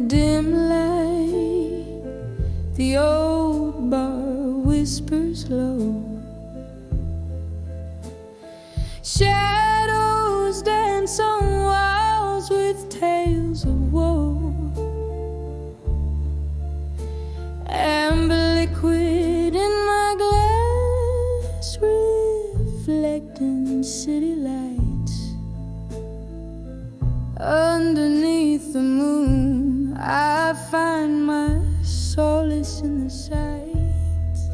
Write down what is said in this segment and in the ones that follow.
dim light, the old bar whispers low. Shadows dance on walls with tales of woe. Amber liquid in my glass, reflecting city lights. Underneath the moon, I find my solace in the sights.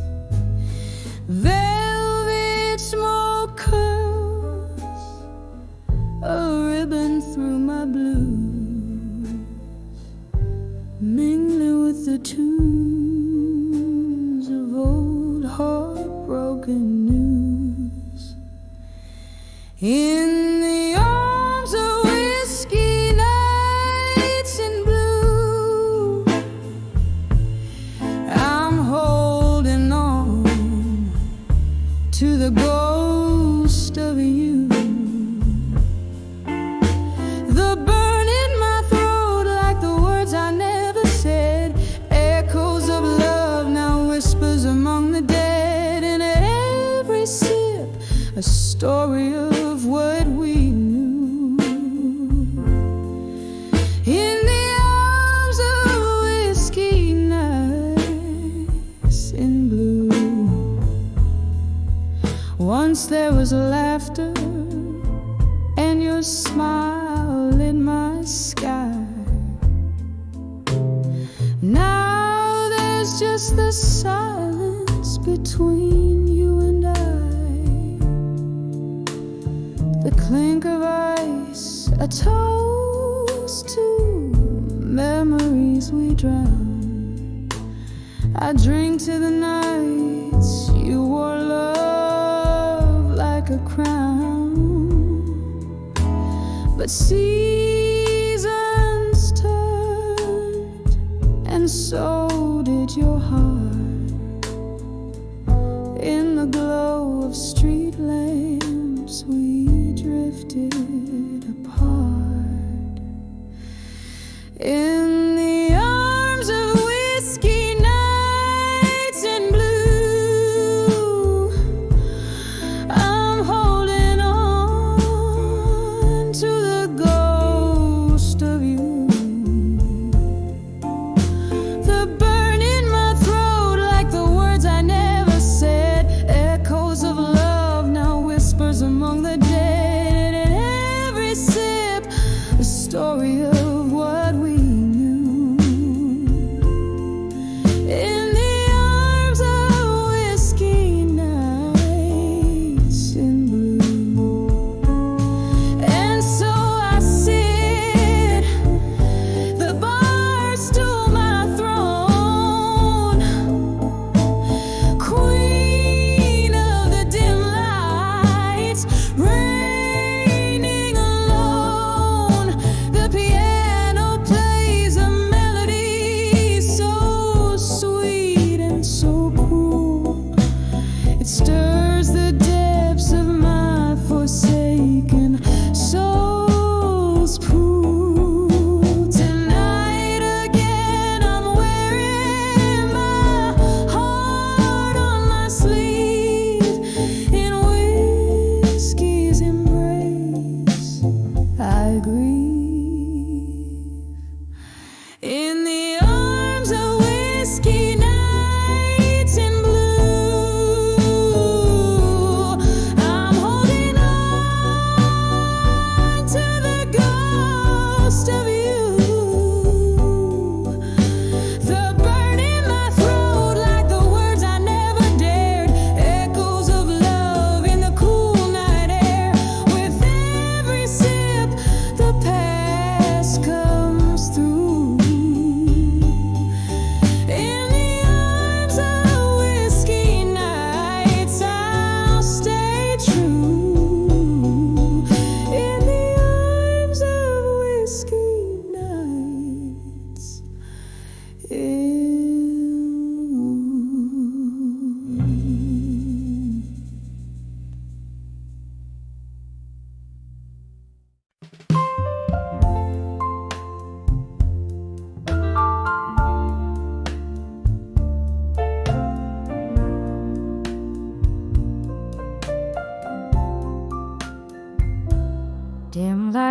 Velvet smoke curls a ribbon through my blues, mingling with the tunes of old heartbroken news. In the arms of whiskey nights in blue, I'm holding on to the ghost of you. The burn in my throat, like the words I never said, echoes of love now whispers among the dead. In every sip, a story of what we knew. In the arms of whiskey nights in blue. Once there was laughter and your smile lit my sky. Now there's just the silence between you and I. The clink of ice, a toast to memories we drown. I drink to the nights you wore love like a crown. But seasons turned, and so did your heart. In the glow of street lamps, we drifted apart. In the arms of whiskey nights in blue, I'm holding on to the ghost of you. The burn in my throat, like the words I never said, echoes of love now whispers among the dead. In every sip, a story of what we knew. In the arms of whiskey nights in blue. And so I sit, the bar stool my throne, queen of the dim lights, reigning alone. The piano plays a melody so sweet and so cool. It stirs the depths of my forsaken soul's pool. Tonight again I'm wearing my heart on my sleeve. In whiskey's embrace I grieve. In the arms of whiskey nights in blue.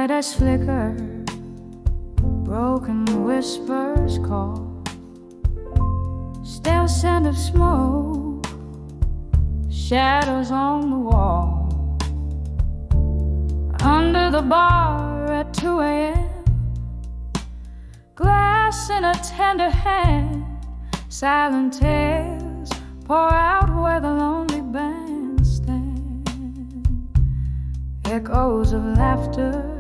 as flicker, broken whispers call, stale scent of smoke, shadows on the wall. Under the bar at 2 a.m., glass in a tender hand, silent tales pour out where the lonely band stand. Echoes of laughter,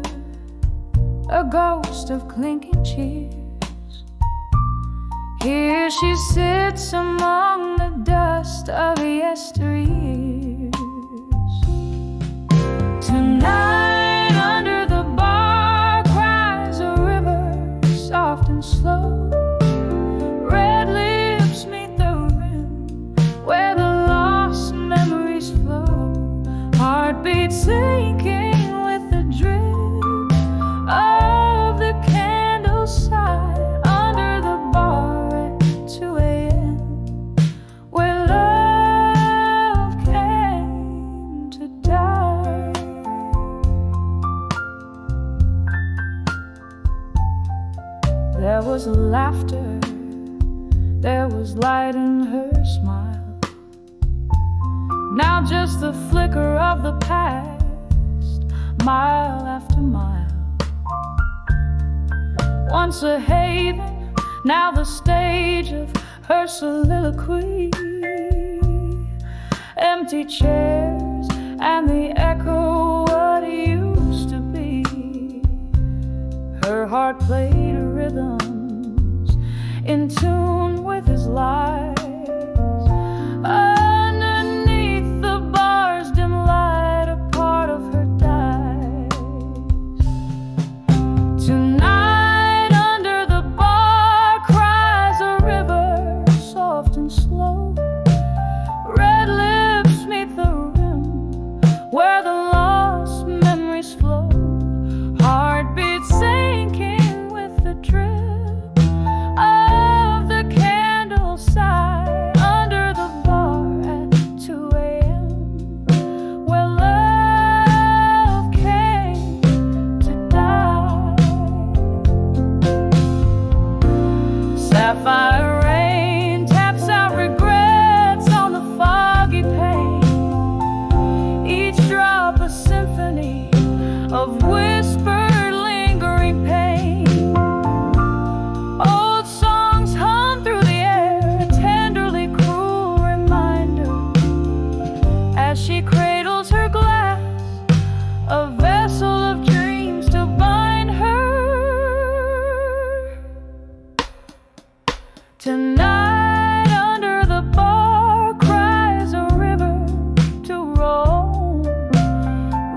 a ghost of clinking cheers. Here she sits among the dust of yesteryears. Tonight under the bar cries a river, soft and slow. Red lips meet the rim where the lost memories flow. Heartbeat sinking with the drip of the candle's side under the bar at 2 a.m. where love came to die. There was laughter, there was light in her smile. Now just the flicker of the past, mile after mile. Once a haven, now the stage of her soliloquy. Empty chairs and the echo what used to be. Her heart played rhythms in tune with his lies. Underneath the bar's dim light, a part of her dies. Tonight under the bar cries a river, soft and slow. Red lips meet the rim where the lost memories flow. Heartbeats sinking with the drip of the candle side under the bar at 2 a.m. where love came to die. Sapphire rain taps out regrets on the foggy pane. Each drop a symphony of whispered lingering pain. Old songs hum through the air, a tenderly cruel reminder as she cradles her glass, a vessel of dreams to bind her. Tonight under the bar cries a river to roam.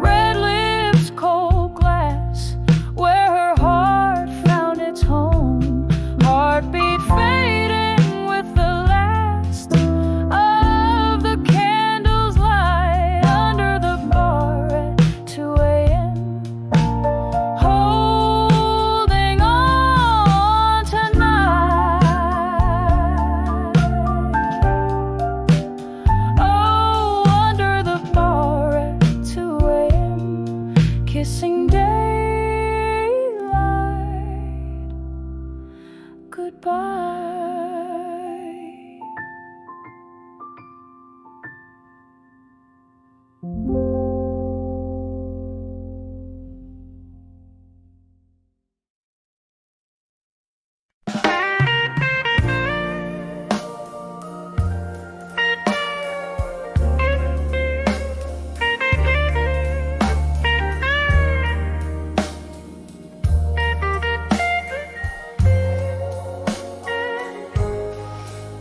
Red lips, cold glass, where her heart found its home. Heartbeat fading with the last of the candle's light under the bar at 2 a.m. Holding on tonight. Oh, under the bar at 2 a.m. kissing daylight goodbye.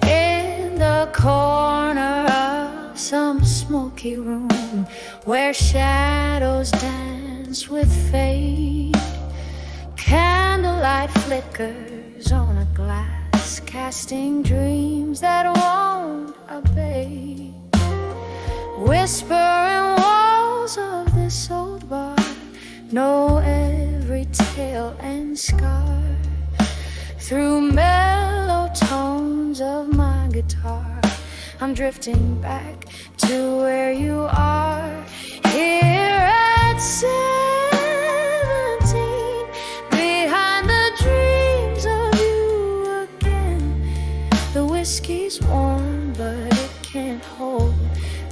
In the corner of some smoky room where shadows dance with fate, candlelight flickers on a glass, casting dreams that won't abate. Whispering walls of this old bar know every tale and scar. Through mellow tones of my guitar, I'm drifting back to where you are. Here at 7 can't hold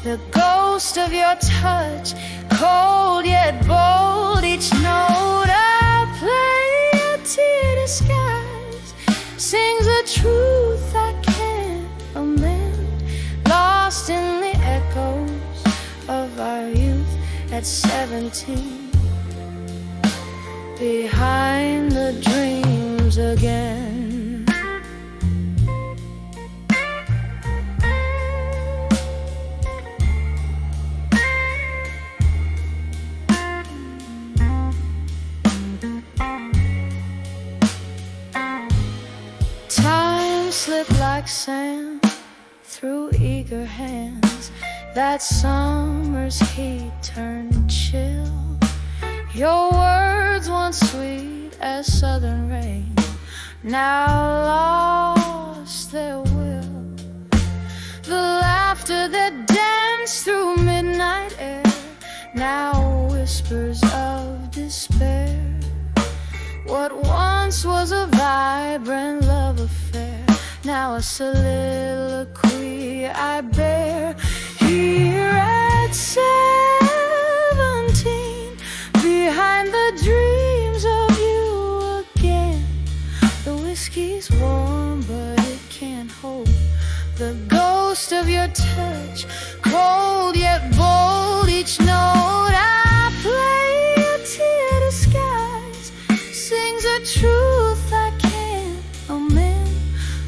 the ghost of your touch, cold yet bold. Each note I play, a tear disguised, sings a truth I can't amend, lost in the echoes of our youth at 17, behind the dreams again. Time slipped like sand through eager hands. That summer's heat turned chill. Your words once sweet as southern rain, now lost their will. The laughter that danced through midnight air, now whispers of despair. What once was a vibrant love affair, now a soliloquy I bear. Here at 17, behind the dreams of you again. The whiskey's warm, but it can't hold the ghost of your touch, cold yet bold. Each note I play, a tear disguised, sings a truth I can't amend,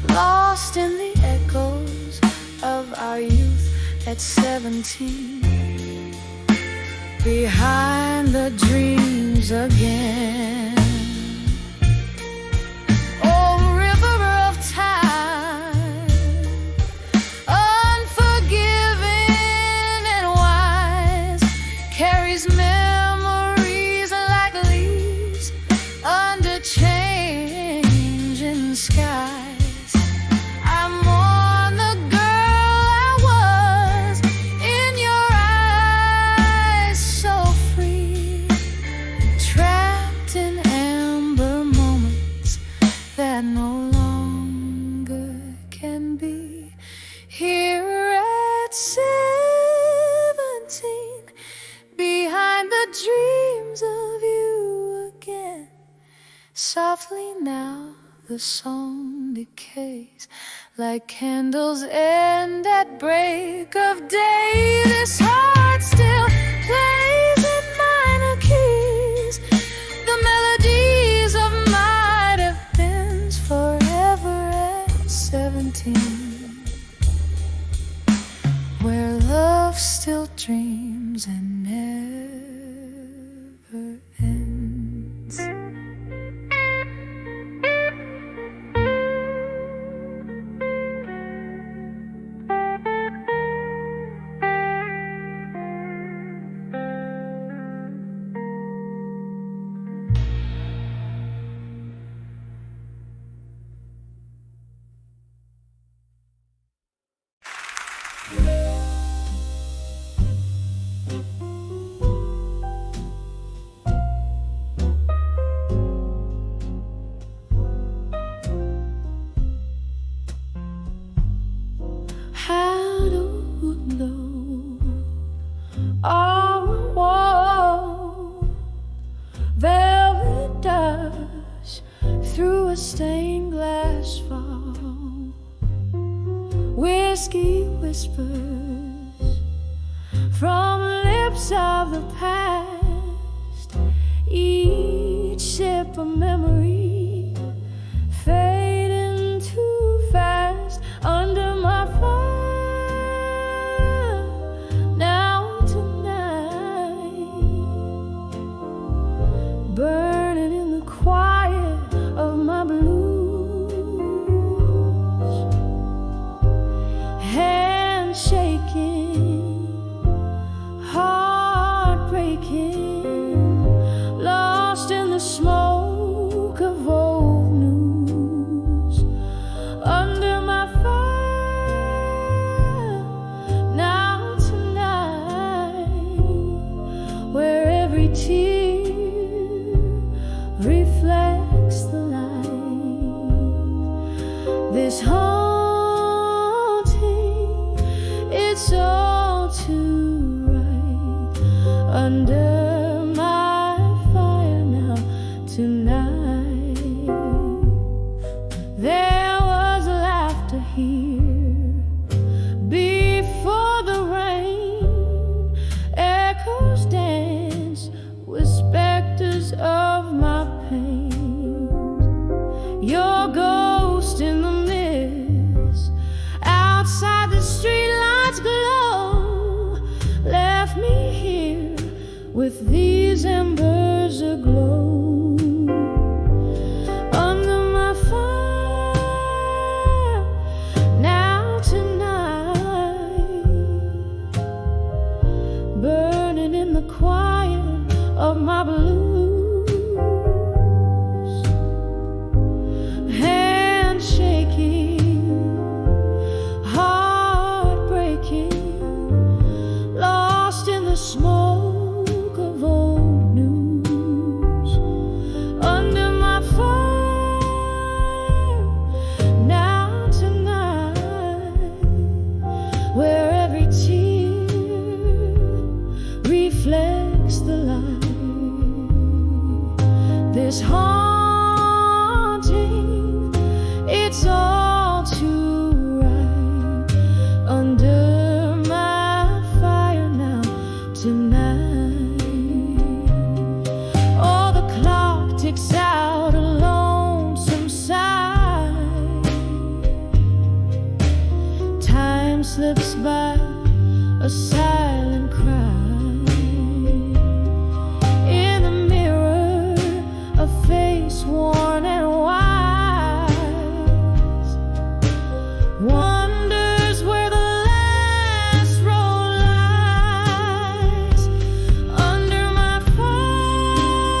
lost in the echoes of our youth at 17, behind the dreams again. Oh, river of time, unforgiving and wise, carries memories like leaves under changing skies. I mourn the girl I was in your eyes, so free, trapped in amber moments that no longer can be. Here at 17, behind the dreams of you again. Softly now the song decays, like candles end at break of day. This heart still plays in minor keys, the melodies of might have been forever at 17, where love still dreams and never ends. Stained glass fall, whiskey whispers from lips of the past. Each sip a memory fading too fast under my fire. Now tonight, burning in the quiet of my blues, hand shaking, heart breaking, lost in the smoke it's all too right under my fire now tonight. There was laughter here before the rain. Echoes dance with specters of my pain. Your ghost in the mist outside the streetlights glow left me here with these embers aglow under my fire now tonight, burning in the quiet of my blues. Hands shaking, heart breaking, lost in the smoke of old news. Under my fire now tonight, where every tear reflects the light. This haunting, it's all too right under my fire now tonight. Oh, the clock ticks out a lonesome sigh. Time slips by, a silent cry. In the mirror, a face worn and wise wonders where the last road lies. Under my fire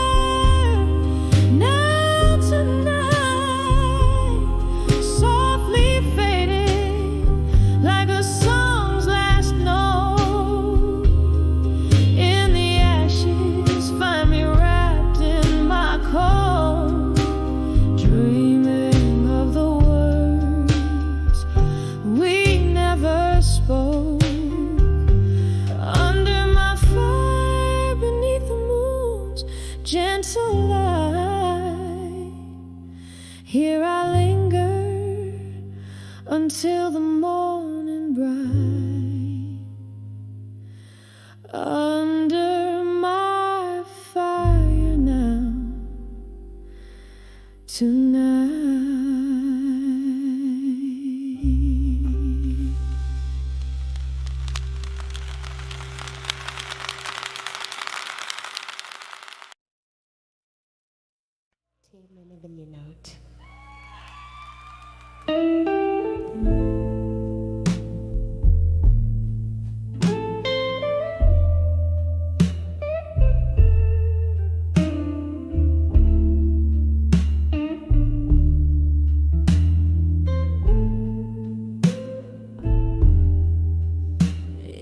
now tonight, softly fading like a song's last note. In the ashes, find me wrapped in my coat, dreaming of the words we never spoke. Under my fire, beneath the moon's gentle light, here I linger until the morning bright. Under my fire now tonight. Even your note.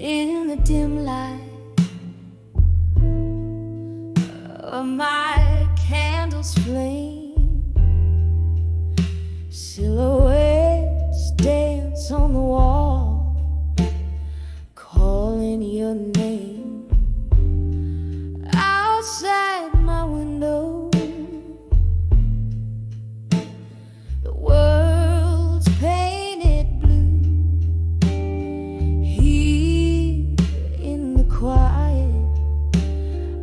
In the dim light of my candle's flame, silhouettes dance on the wall, calling your name. Outside my window, the world's painted blue. Here in the quiet,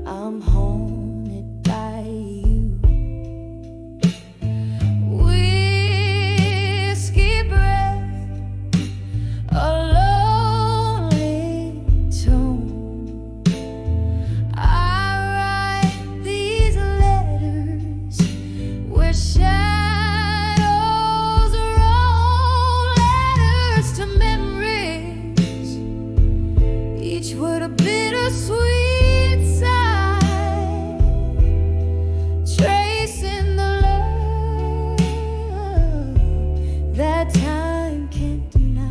I'm haunted by you. Whiskey breath, a lonely tone. I write these letters where shadows roll, letters to memories, each word a bittersweet sigh, tracing the love that time can't deny.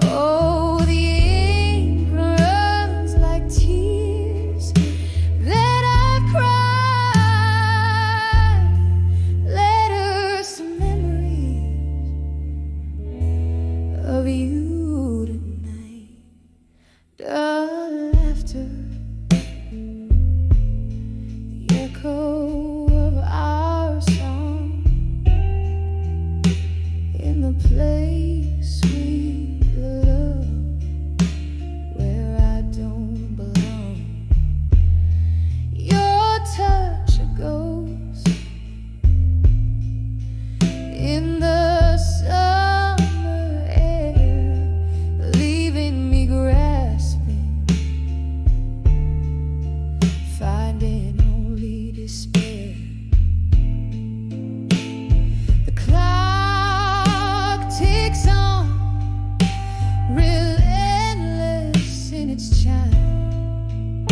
Oh, the ink runs like tears that I've cried, letters to memories of you tonight. The laughter, the echo of our song in the place we love, where I don't belong. Your touch, a ghost in the summer air, leaving me grasping, finding only despair. The clock ticks on, relentless in its chime,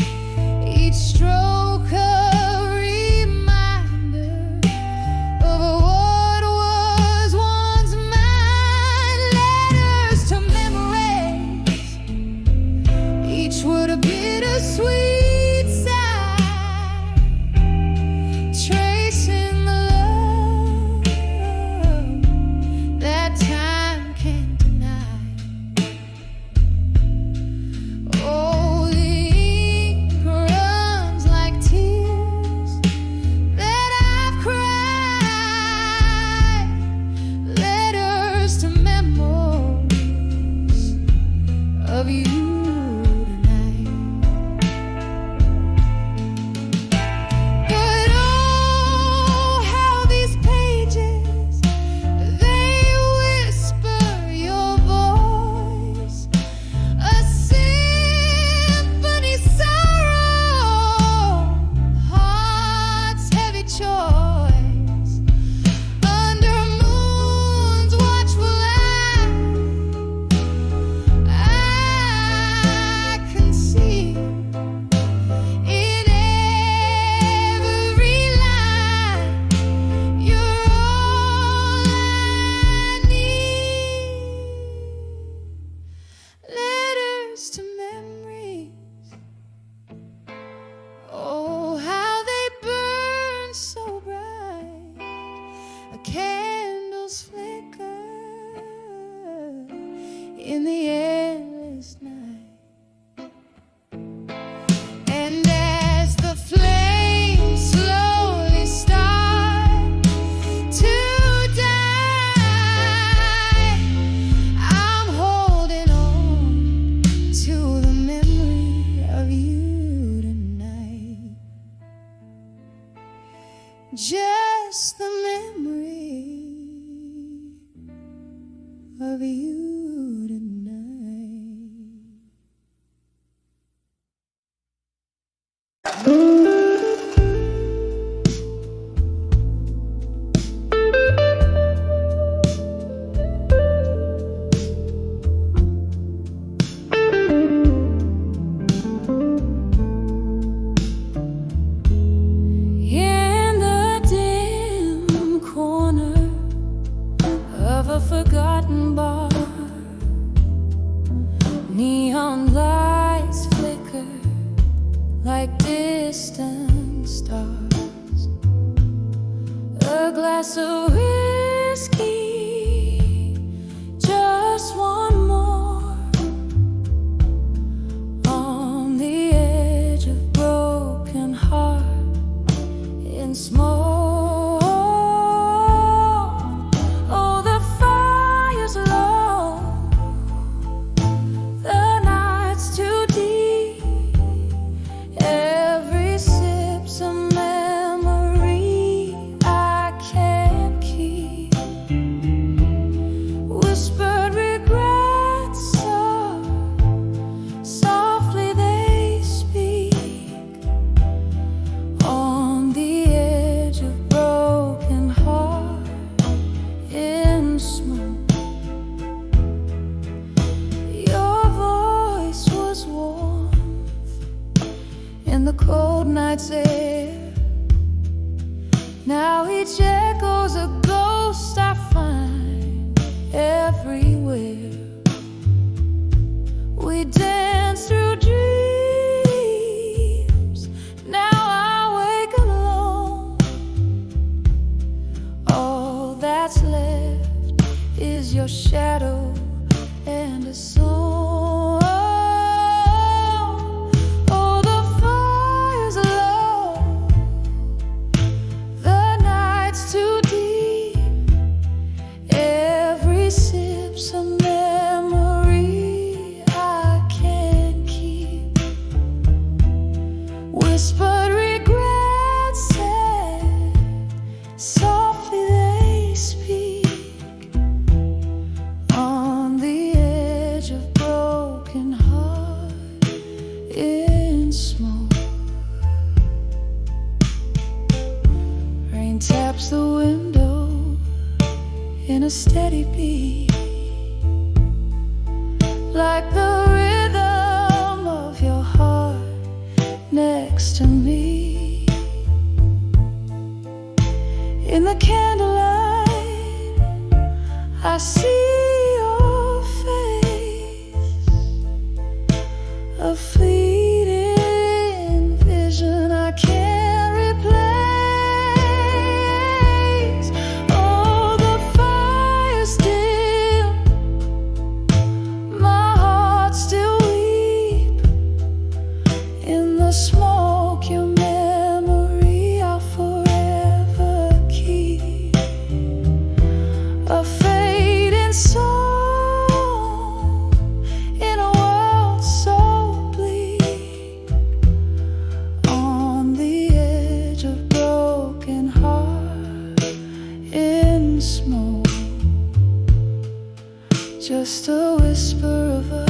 each stroke a reminder of what was once mine. Letters to memories, each word a bittersweet sigh, tracing the love that time can't deny. Oh, the ink runs like tears that I've cried. Letters to memories of you tonight. But oh, how these pages, they whisper your voice, a symphony sorrow, heart's heavy choice. Under moon's watchful eye, I can see in every line you're all I need. Letters to memories, oh, how they burn so bright. A candle's flicker in the endless night. And as the flames slowly start to die, I'm holding on to the memory of you tonight. Just the memory of you tonight. In the dim corner of a forgotten bar, neon lights flicker like distant stars. A glass of whiskey, just one more, on the edge of broken heart in smoke. Oh, the fire's low, the night's too deep. Every sip's a memory I can't keep. Whispered regrets, softly they speak, on the edge of broken heart in smoke. Your voice was warm in the cold night's air. Now each echo's a ghost I find everywhere. We dance through dreams. Now I wake alone. All that's left is your shadow like the rhythm of your heart next to me. In the candlelight, I see your face, a fleeting vision I can't replace. Oh, the fire still, my heart still weep. In the smoke, your memory I'll forever keep. A fading song in a world so bleak, on the edge of broken heart in smoke. Just a whisper of us,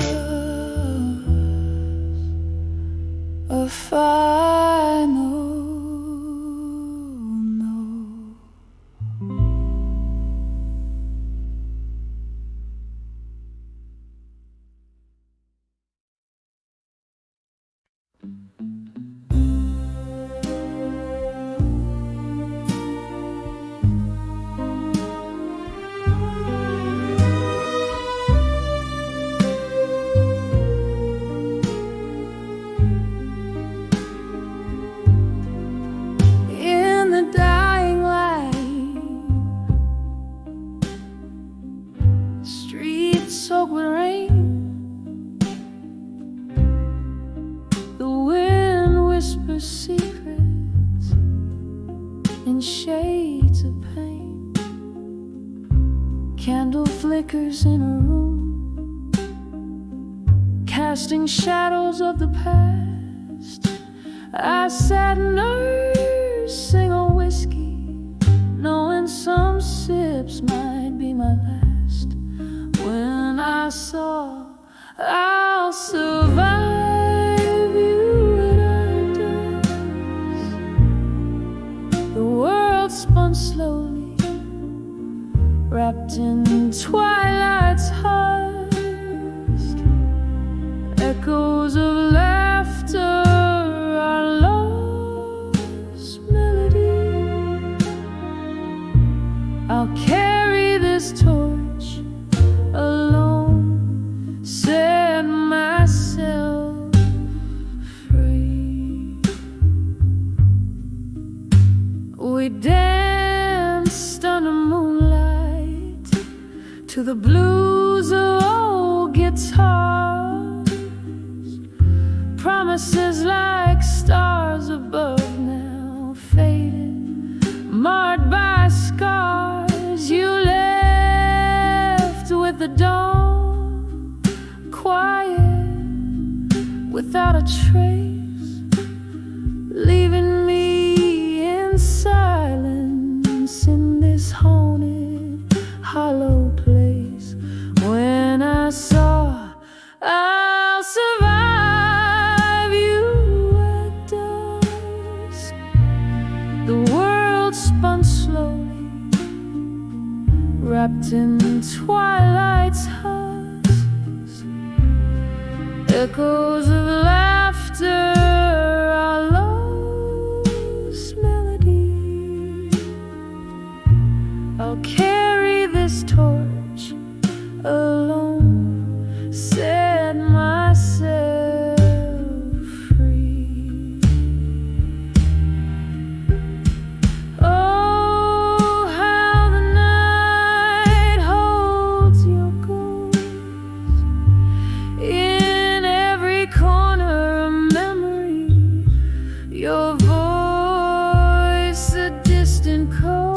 a final no. In the dying light, streets soaked with rain, the wind whispers secrets in shades of pain. Candle flickers in a room, casting shadows of the past. I sat nursing a whiskey, knowing some sips might be my last, when I saw I'll survive you at our dusk. The world spun slowly, wrapped in twilight's husk. Echoes of laughter, our lost melody. I'll carry this torch alone, set myself free. We danced under moonlight to the blues of old guitars, promises like stars above now faded, marred by scars. You left with the dawn, quiet, without a trace, leaving me in silence in this haunted, hollow place. When I saw I'll survive you at dusk, the world spun slowly, wrapped in twilight's husks. Echoes of laughter, our lost melody. I'll carry this torch alone, set myself free. Oh, how the night holds your ghost, in every corner a memory, your voice a distant coast.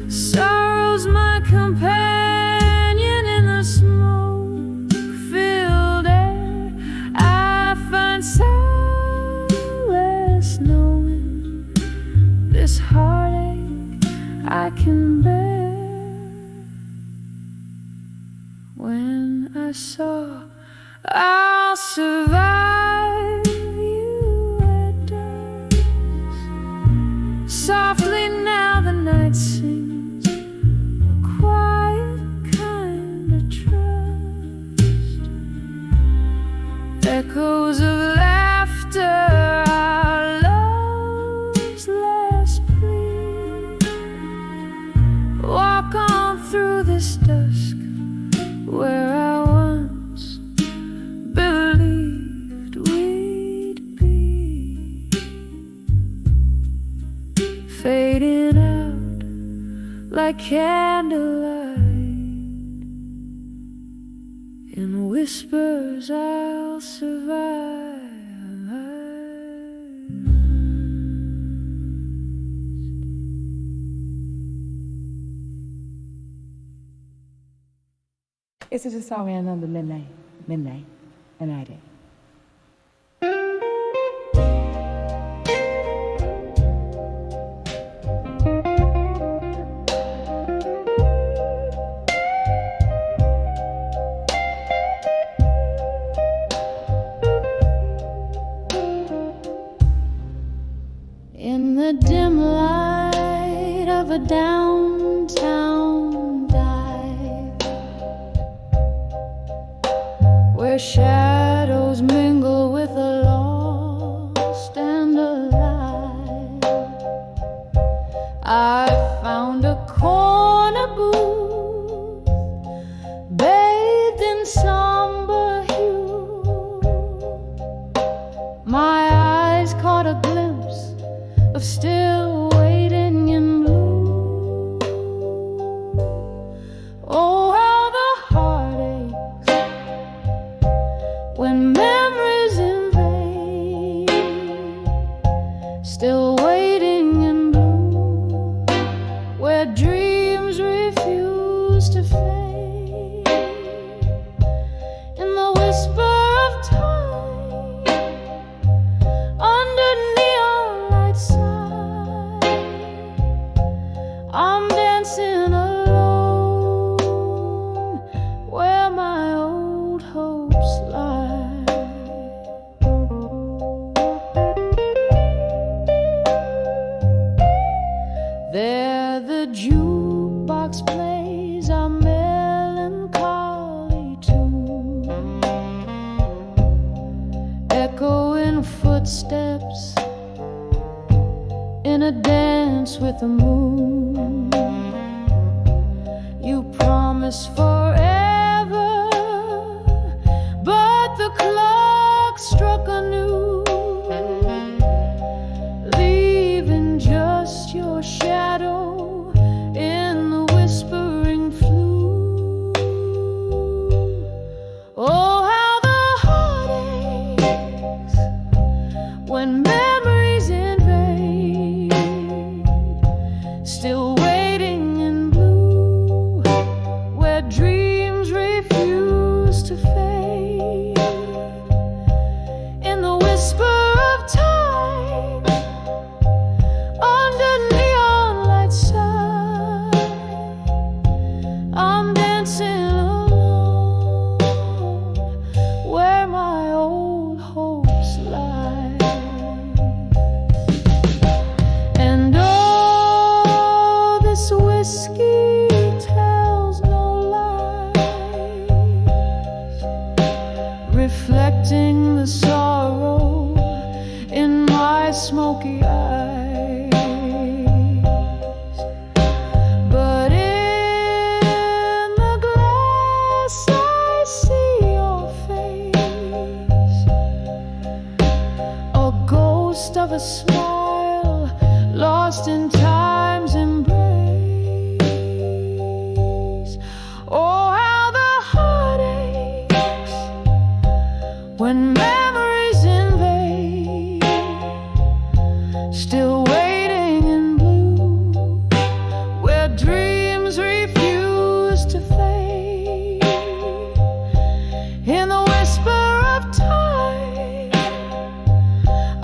Sorrow's my companion in the smoke-filled air. I find solace knowing this heartache I can bear. When I saw I'll survive you at dusk, softly now the night sings a quiet kind of dusk, where I once believed we'd be, fading out like candlelight. In whispers I'll survive. It's just a song and another midnight, and I did. In the dim light of a downtown dive, where shadows mingle with the lost and alive, I found a corner booth bathed in somber hue. My eyes caught a glimpse of still waiting in blue. Oh, how the heart aches when memories invade, still waiting in blue, where dreams refuse to fade. In the whisper of time, under neon lights, I'm dancing alone where my old hopes lie. There the jukebox plays a melancholy tune, echoing footsteps in a dance with the moon. You promised forever, but the clock struck anew, leaving just your shadow in the whispering flue. Oh, how the heart aches when memories invade, still waiting in blue, where dreams refuse to fade. In the whisper of time, under neon lights shine, I'm dancing alone where my old hopes lie. And oh, this whiskey tells no lies, reflecting the sorrow in my smoky eyes. But in the glass I see your face, a ghost of a smile lost in time's embrace. Oh, how the heart aches when memories invade, still waiting in blue, where dreams refuse to fade. In the whisper of time,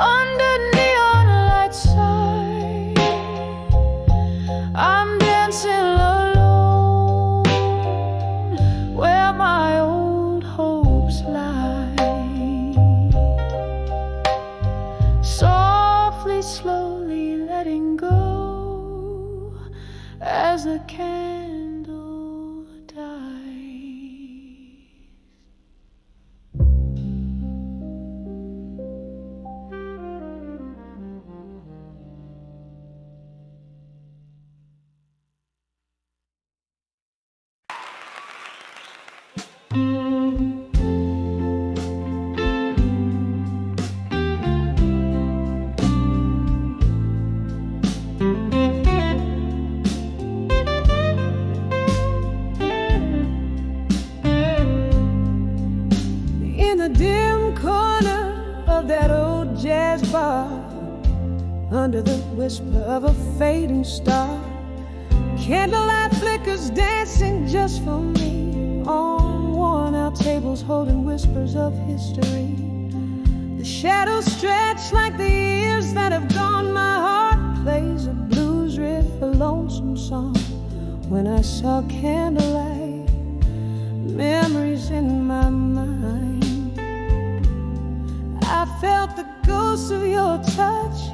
under neon lights shine, I'm dancing alone where my old hopes lie. Softly, slowly letting go as the candle dies. jazz bar, under the whisper of a fading star. Candlelight flickers dancing just for me, on worn-out tables holding whispers of history. The shadows stretch like the years that have gone. My heart plays a blues riff, a lonesome song. When I saw candlelight, memories in my mind. I felt the ghost of your touch,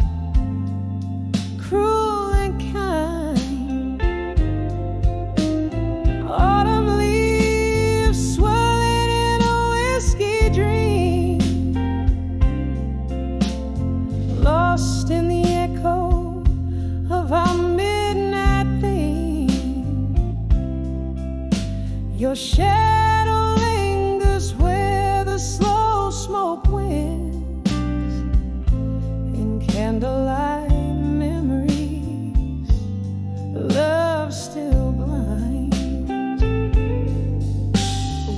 cruel and kind. Autumn leaves swirling in a whiskey dream, lost in the echo of our midnight theme. Your shadow lingers where the slow smoke wins. In candlelight memories, love still blind.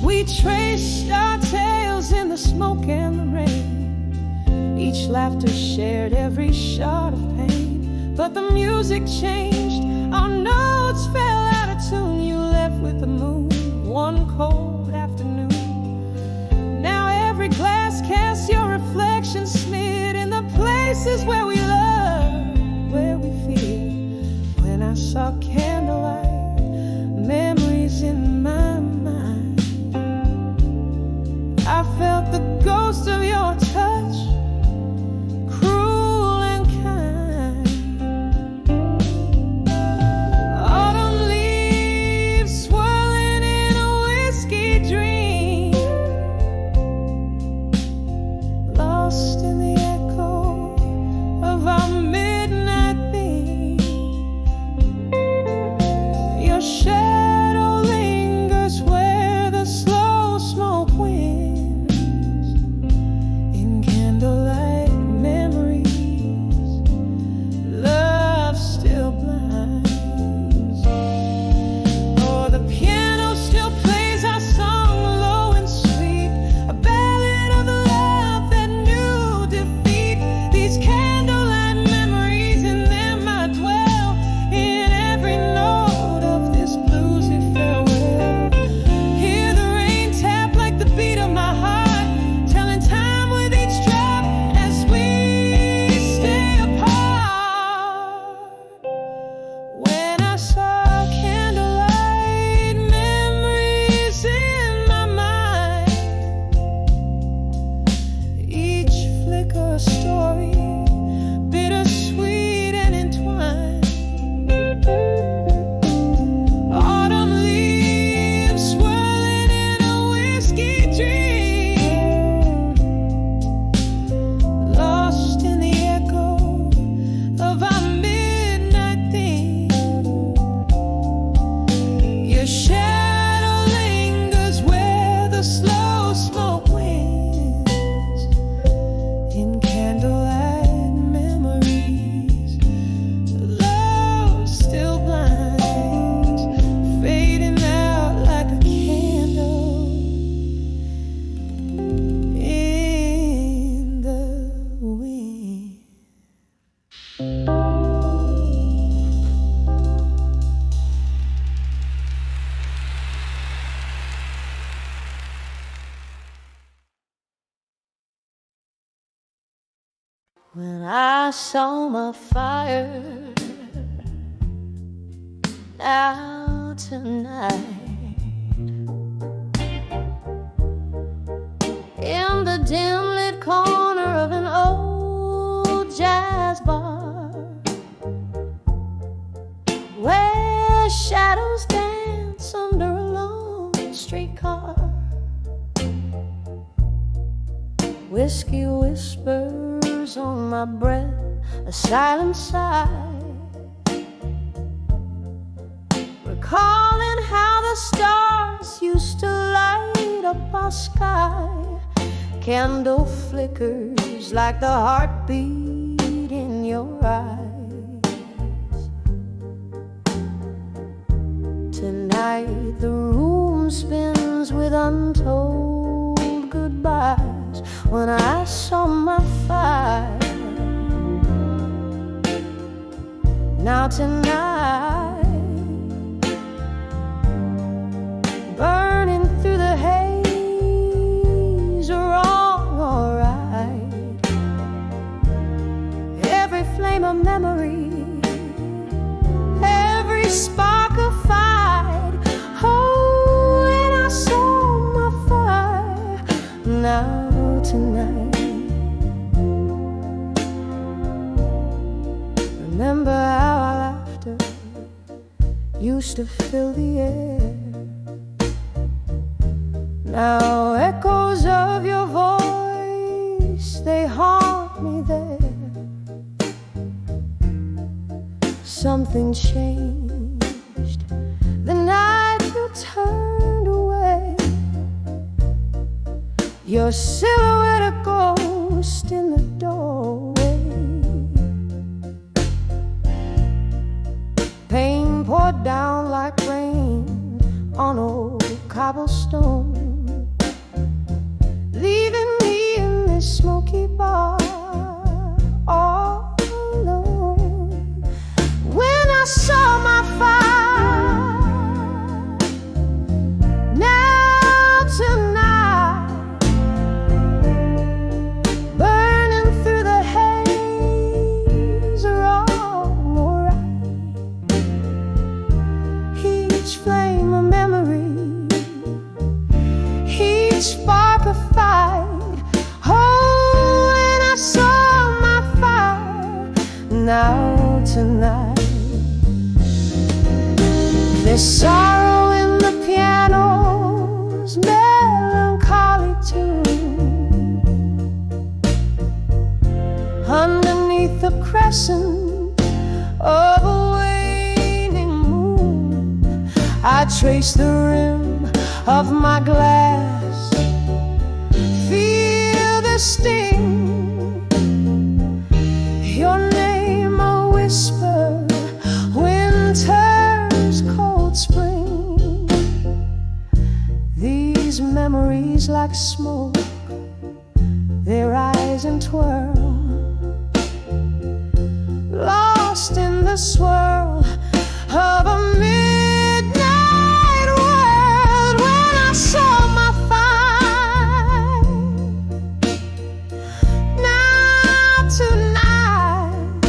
We traced our tales in the smoke and the rain. Each laughter shared every shot of pain. But the music changed, our notes fell out of tune. You left with the moon one cold afternoon. Now every glass casts your reflection, smeared in the places where we love, where we feel. When I saw candlelight, memories in my mind. I felt the ghost of your touch, cruel and kind. Autumn leaves swirling in a whiskey dream, lost in the echo of our midnight theme. Your shadow lingers where the slow smoke wins. In candlelight memories, love still blinds. Oh, the piano still plays our song low and sweet, a ballad of the love that knew defeat. These candlelight memories, in them I dwell, in every note of this bluesy farewell. Hear the rain tap like the beat of my heart, telling time with each drop as we stay apart. When I saw candlelight, memories in my mind. Each flicker a story, bittersweet and entwined. Autumn leaves swirling in a whiskey dream, lost in the echo of our midnight theme. Your shadow lingers where the slow smoke wins. In candlelight memories, love still blinds, fading out like a candle in the wind. When I saw my fire, now tonight, in the dim lit corner of an old jazz bar, where shadows dance under a long streetcar. Whiskey whispers on my breath, a silent sigh, recalling how the stars used to light up our sky. Candle flickers like the heartbeat in your eyes. Tonight the room spins with untold goodbyes. When I saw my fire, Now tonight, burning through the haze, wrong or right, every flame of memory, every spark of fight. Oh, and I saw my fire. Now tonight, remember how our laughter used to fill the air. Now echoes of your voice, they haunt me there. Something changed the night you turned away. Your silhouette a ghost in the doorway. Pain poured down like rain on old cobblestone, leaving me in this smoky bar all alone. When I saw my fire, now tonight, burning through the haze, wrong or right, each flame a memory, each spark a fight. Oh, and I saw my fire. Now tonight, there's sorrow in the piano's melancholy tune. Underneath the crescent of a waning moon, I trace the rim of my glass, feel the sting. Your name a whisper, winter's cold spring. These memories like smoke, they rise and twirl, lost in the swirl of a midnight world. When I saw my fire, now tonight,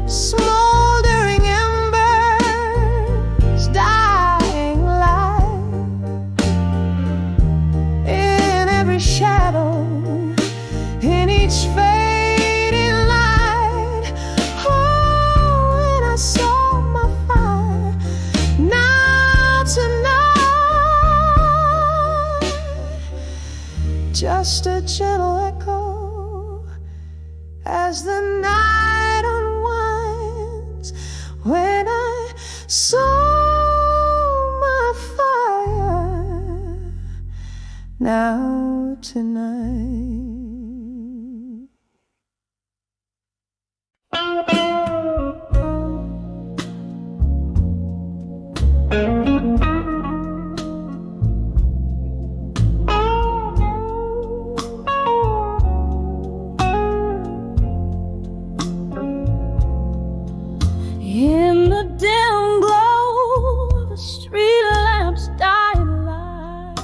smoldering embers, dying light, in every shadow, in each fading light. Oh, and I saw my fire. Now tonight, just a gentle echo as the night unwinds. When I saw my fire, now tonight. In the dim glow of a street lamp's dying light,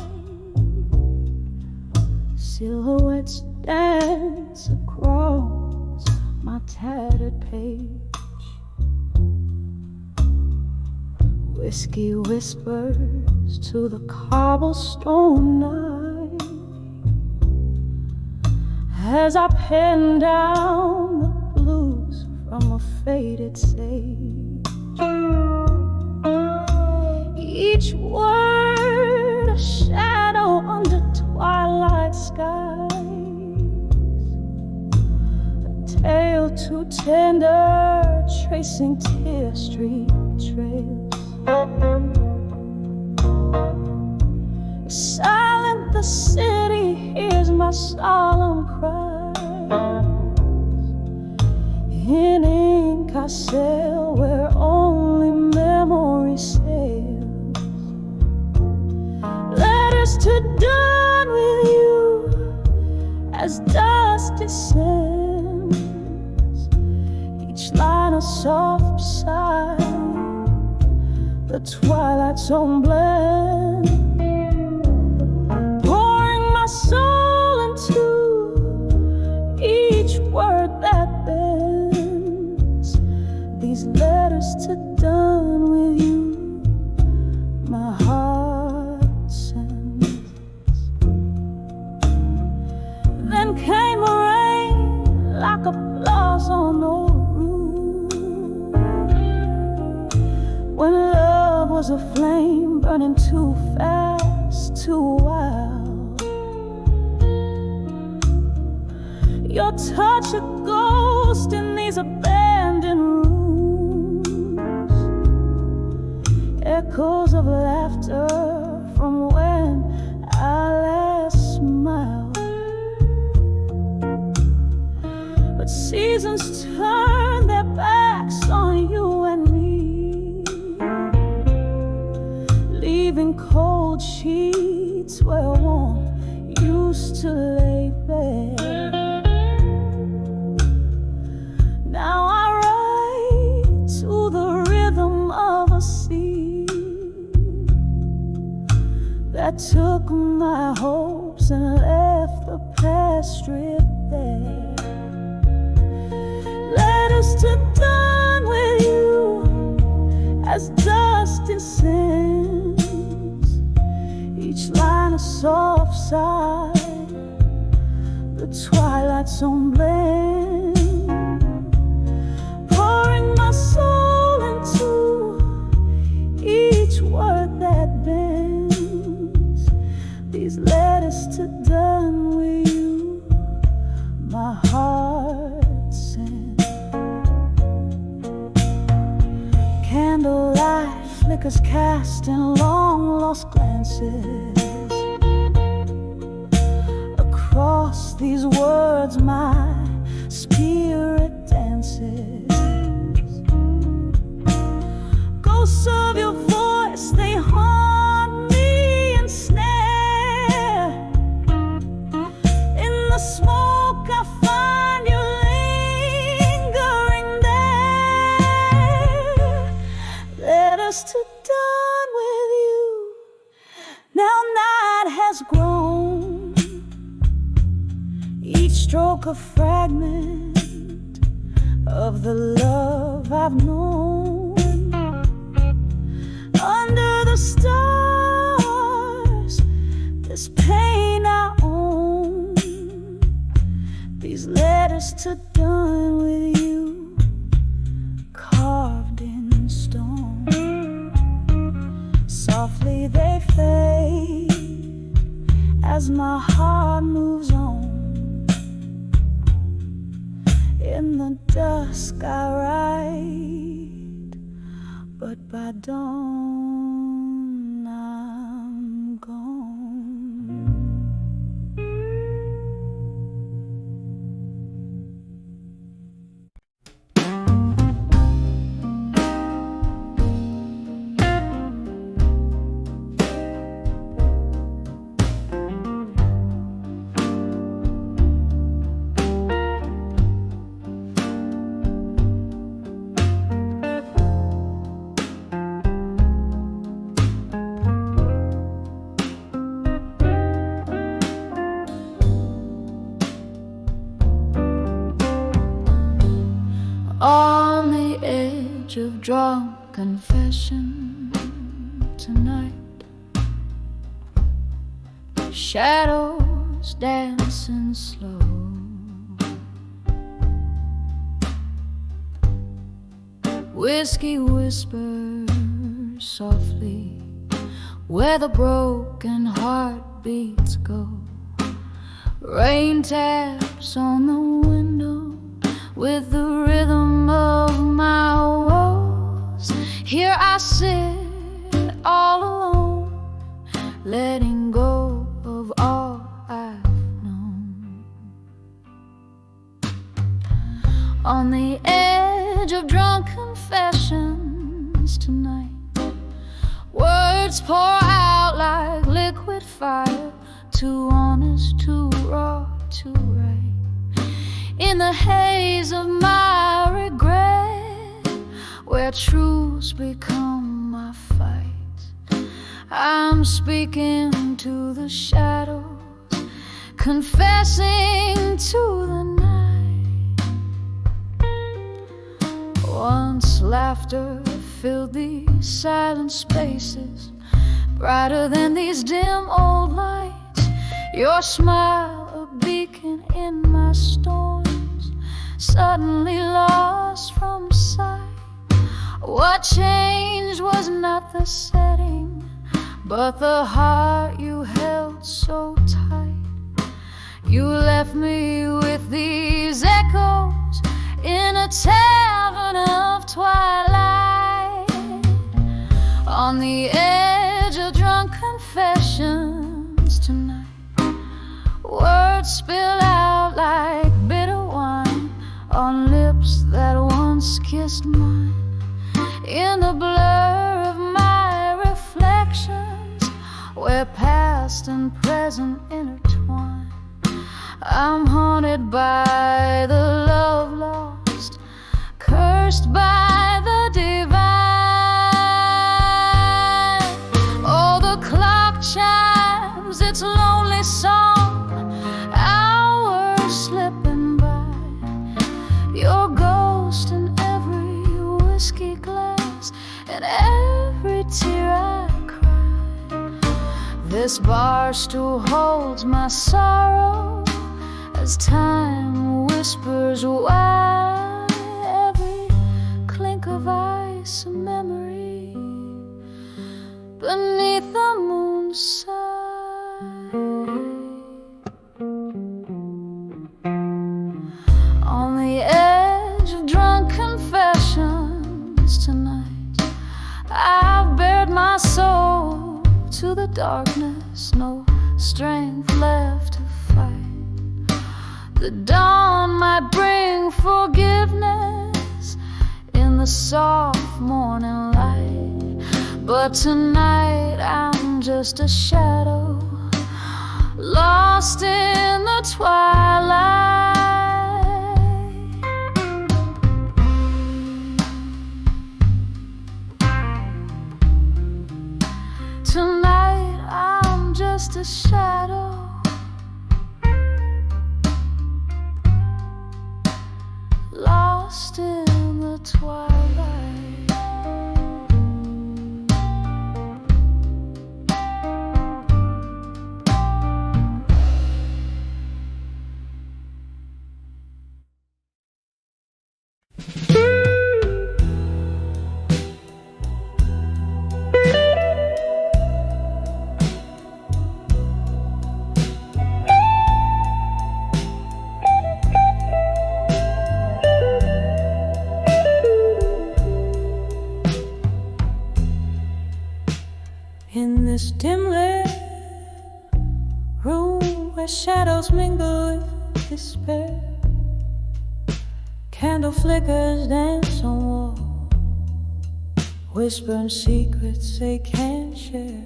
silhouettes dance across my tattered page. Whiskey whispers to the cobblestone night as I pen down the blues from a faded sage. Each word a shadow under twilight skies, a tale too tender, tracing tear street trails. Silent the city hears my solemn cries. In ink I sail where only memory sails. Letters to dawn with you as dust descends. Each line of soft beside the twilight's own blend, pouring my soul into each word that bends. These letters to done with you, my heart sends. Then came a rain like applause on the roof, when love was a flame burning too fast, too wild. Your touch a ghost in these abandoned rooms, echoes of laughter from when I last smiled. But seasons turn their backs on you and me, leaving cold sheets where warmth used to lay bare. Now I ride to the rhythm of a sea that took my hopes and left the past stripped bare. Letters to done with you as dust descends, each line a soft sigh, the twilight's own blend, pouring my soul into each word that bends. These letters to done with you, my heart sends. Candlelight flickers cast in long lost glances. Across these words my spirit dances. Ghosts of your voice, they haunt me and snare. In the smoke I find you lingering there. Letters to done with you, now night has grown, each stroke a fragment of the love I've known. Under the stars, this pain I own. These letters to done with you, carved in stone. Softly they fade as my heart moves on. In the dusk I ride, but by dawn I'm gone. On the edge of drunk confession tonight, shadows dancing slow. Whiskey whispers softly where the broken heartbeats go. Rain taps on the window with the rhythm of my woes. Here I sit all alone, letting go of all I've known. On the edge of drunk confessions tonight, words pour out like liquid fire, too honest, too raw, too right. In the haze of my regret, where truths become my fight. I'm speaking to the shadows, confessing to the night. Once laughter filled these silent spaces, brighter than these dim old lights. Your smile, a beacon in my storms, suddenly lost from sight. What changed was not the setting, but the heart you held so tight. You left me with these echoes in a tavern of twilight, on the edge of drunk confessions tonight. Words spill out like bitter wine on lips that once kissed mine. In the blur of my reflections, where past and present intertwine, I'm haunted by the love lost, cursed by the divine. Oh, the clock chimes its lonely song, hours slipping by. Your ghost in every whiskey glass, and every tear I cry. This bar stool holds my sorrow as time whispers why. Every clink of ice, a memory beneath the moon's side. On the edge of drunk confessions tonight, I've bared my soul to the darkness, no strength left to fight. The dawn might bring forgiveness in the soft morning light, but tonight I'm just a shadow lost in the twilight. Tonight I'm just a shadow lost in the twilight. In this dim lit room where shadows mingle with despair, candle flickers dance on wall, whispering secrets they can't share.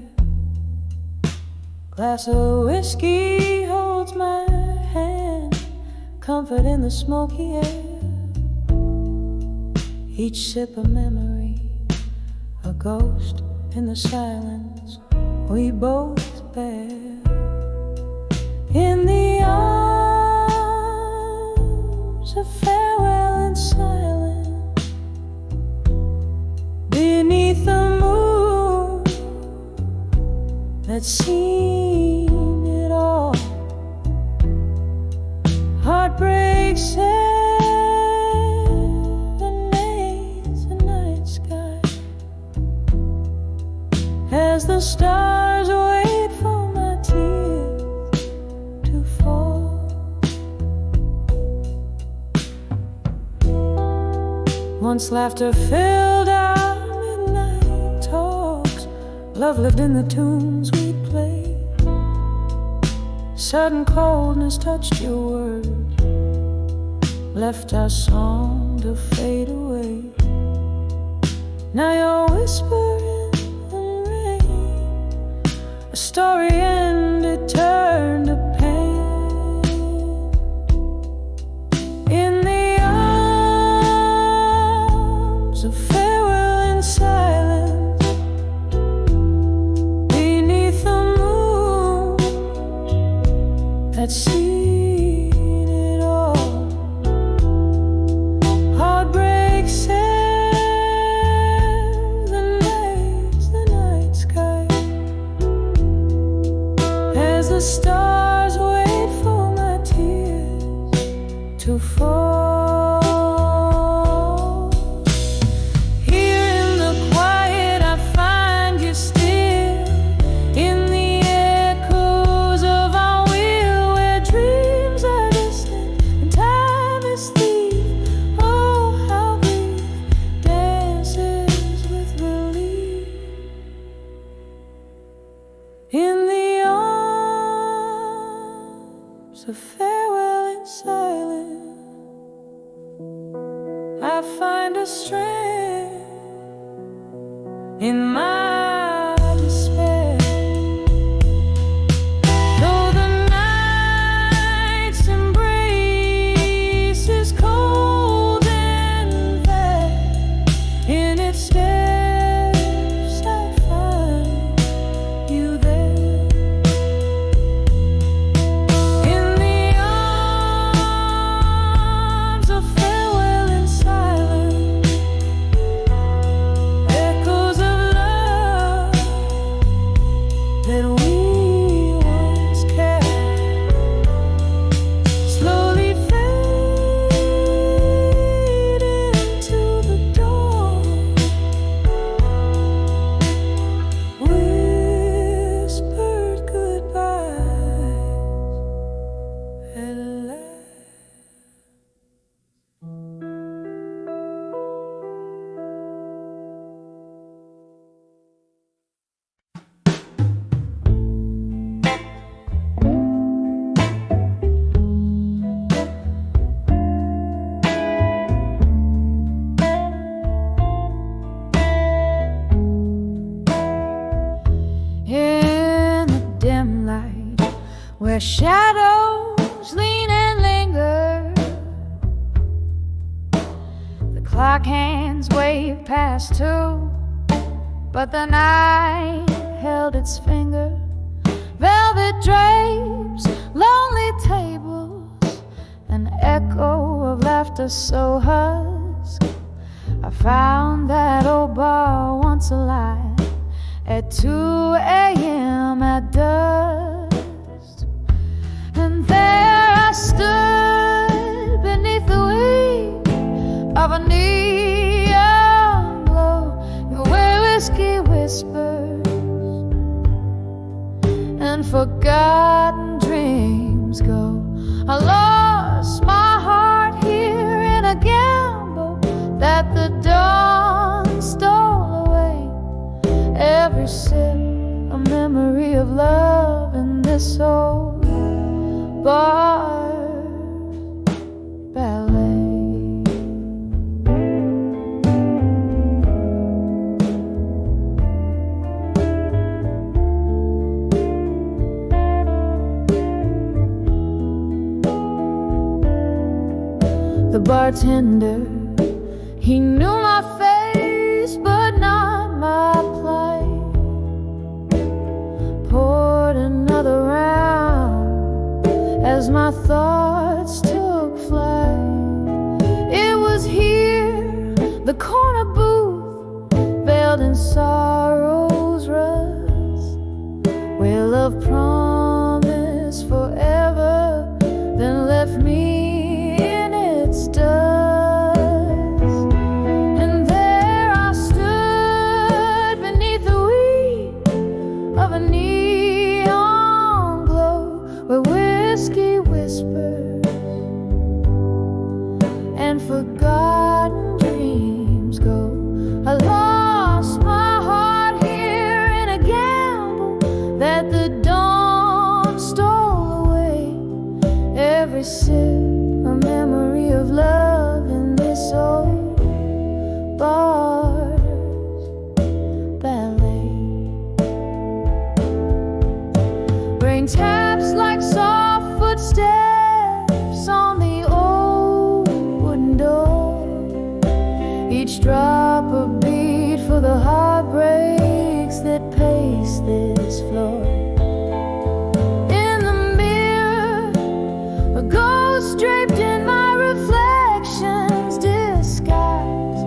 Glass of whiskey holds my hand, comfort in the smoky air. Each sip a memory, a ghost in the silence we both bear. In the arms of farewell and silence, beneath the moon that's seen it all, heartbreak serenades the night sky as the stars wait for my tears to fall. Once laughter filled our midnight talks, love lived in the tunes we played. Sudden coldness touched your words, left our song to fade away. Now you're whispering and rain, a story ended turned to pain. In the arms of farewell the stars wait for my tears to fall. Here in the quiet I find you still, in the echoes of our will, where dreams are distant and time is thief. Oh, how grief dances with relief. In the arms of farewell and silence, I find a strength in my despair. Though the night's embrace is cold and vague, in its steps I find you there. In the arms of farewell and silence, echoes of love that we once carried slowly fade into the dawn. Whispered goodbyes at last. In the dim light, where shadows lean and linger, the clock hands wave past 2, but the night held its finger. Velvet drapes, lonely tables, an echo of laughter so husk. I found that old bar once alive at 2 a.m. at dusk. And there I stood beneath the wing of a neon glow, where whiskey whispers and forgotten dreams go. I lost my heart here in a gamble that the dawn stole away. Every sip a memory of love in this old bar ballet. The bartender, he knew my face but not my plight. Poured another round as my thoughts took flight. It was here, the corner booth, veiled in sorrow's rust, where love promised forever, then left me in its dust. And there I stood beneath the wing of a neon glow, where whiskey whispers and forgotten dreams go. I lost my heart here in a gamble that the dawn stole away. Every sip a memory of love in this old bar's ballet. Rain taps like soft footsteps on the old wooden door, each drop a beat for the heartbreaks that pace this floor. In the mirror, a ghost draped in my reflection's disguise.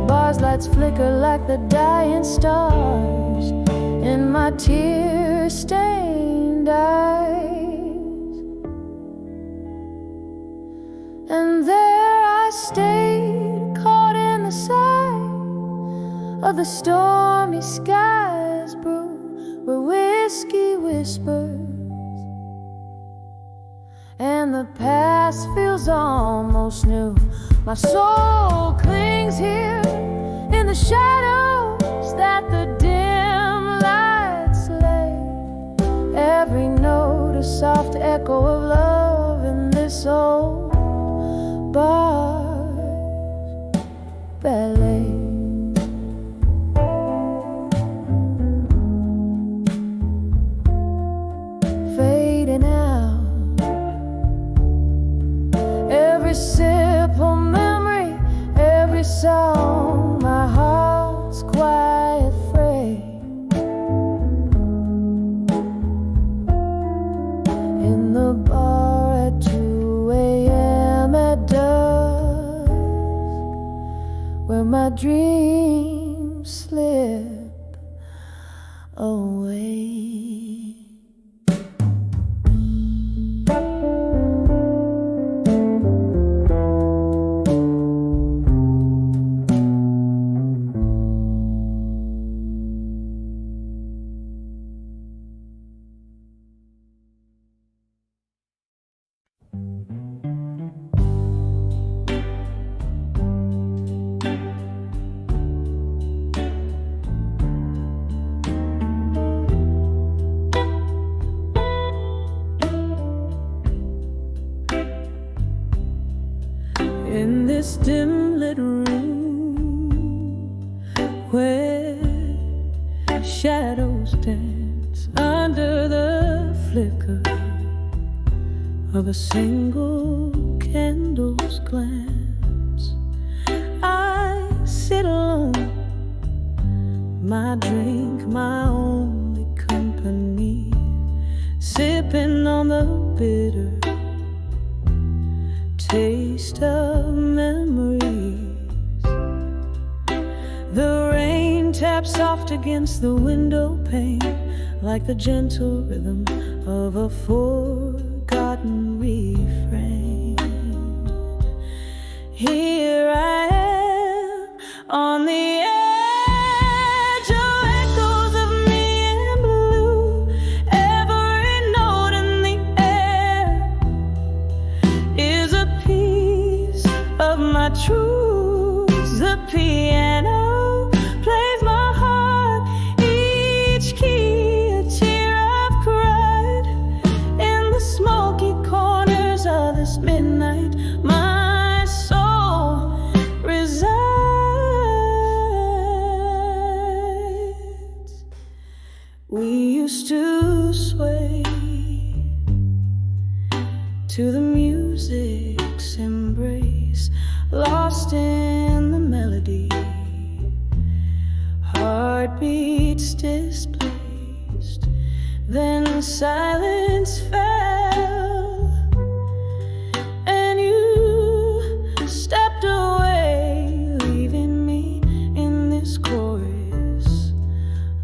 Bars lights flicker like the dying stars in my tear-stained eyes. the stormy skies brew where whiskey whispers, and the past feels almost new. My soul clings here in the shadows that the dim lights lay. Every note a soft echo of love in this old bar's ballet. Fading out, every simple memory, every song, my heart's quiet freight. In the bar at 2 a.m. at dusk, where my dreams slip away. In this dim lit room where shadows dance under the flicker of a single candle's glance, I sit alone, my drink my only company, sipping on the bitter taste of memories. The rain taps soft against the window pane like the gentle rhythm of a forgotten refrain. Here I am on the edge of echoes of me in blue. Every note in the air is a piece of my truth. The piano plays my heart, each key a tear I've cried. In the smoky corners of this midnight, my soul resides. We used to sway to the music's embrace, lost in the melody, heartbeats displaced. Then silence fell, and you stepped away, leaving me in this chorus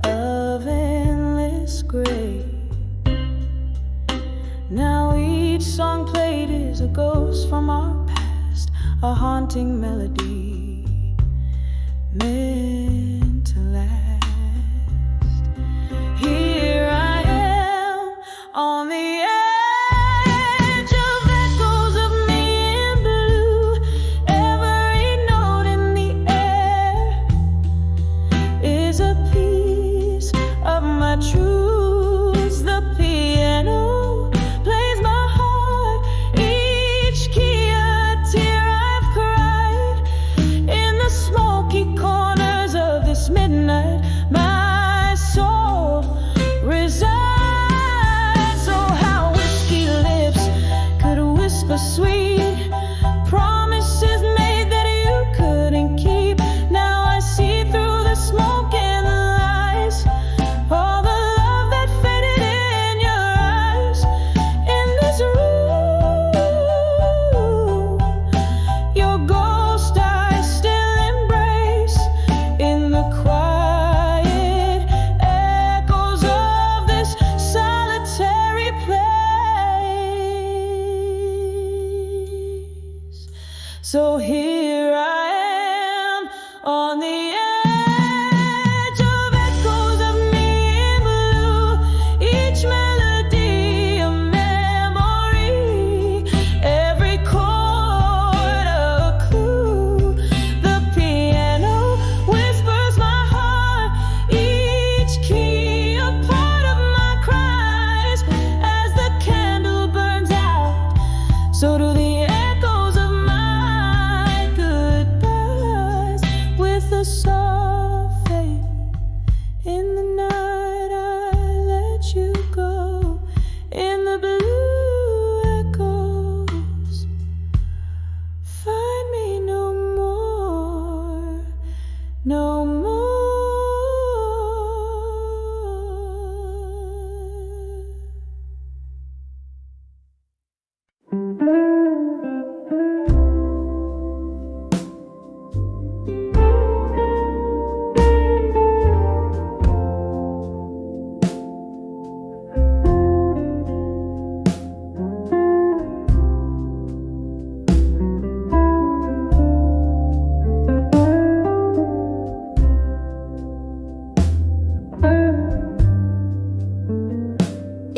of endless gray. Now each song played is a ghost from our past, a haunting melody meant to last. Here I am on the edge of echoes of me in blue. Every note in the air is a piece of my truth. The piano plays my heart, each key a tear I've cried. In the smoky corners of this midnight, my soul resides. So how whiskey lips could whisper sweet promises made that you couldn't keep. Now I see through the smoke and the lies, all the love that faded in your eyes. In this room, your ghost I still embrace. In the quiet echoes of this solitary place.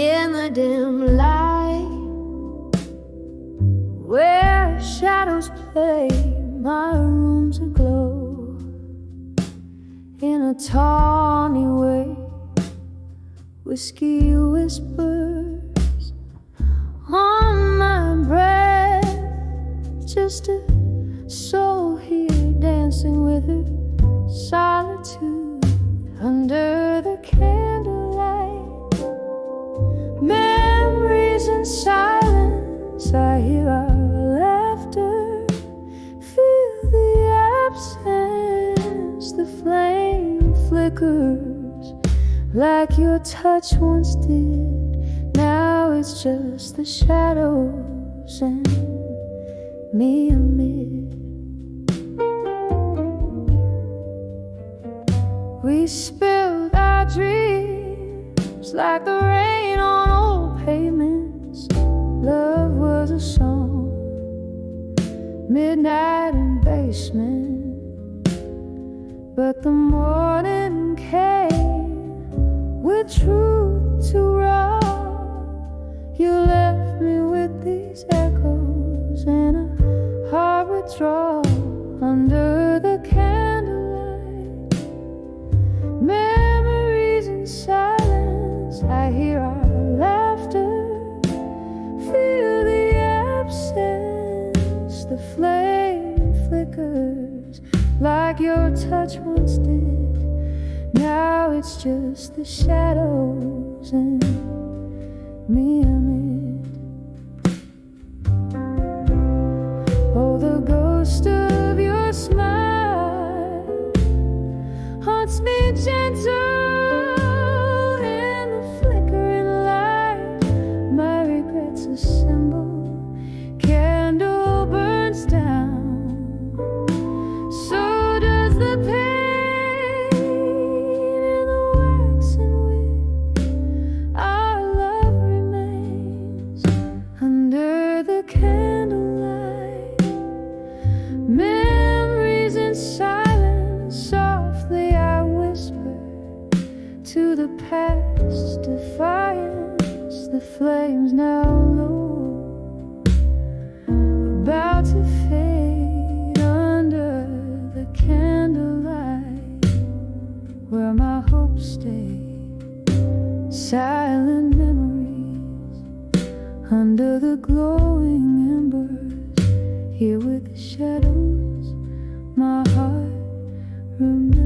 in the dim light, where shadows play, my room's aglow in a tawny way. Whiskey whispers on my breath, just a soul here dancing with her solitude under the candlelight. Memories in silence, I hear our laughter, feel the absence, the flame flickers like your touch once did. Now it's just the shadows and me amid. We spilled our dreams like the rain on old pavements. Love was a song, midnight in basement. But the morning came with truth to raw. You left me with these echoes and a heart withdrawal under the candlelight. Memories in silence, I hear our laughter, feel the absence, the flame flickers like your touch once did. Now it's just the shadows and me amid. Oh, the ghost of your smile haunts me gentle in the flickering light. My regrets assemble, candle burns down. So does the pain in the waxen wick. Our love remains under the candlelight. Memories in silence, softly I whisper to the past, defiance. The flames now low, about to fade under the candlelight, where my hopes stay. Silent memories under the glowing embers, here with the shadows my heart remembers.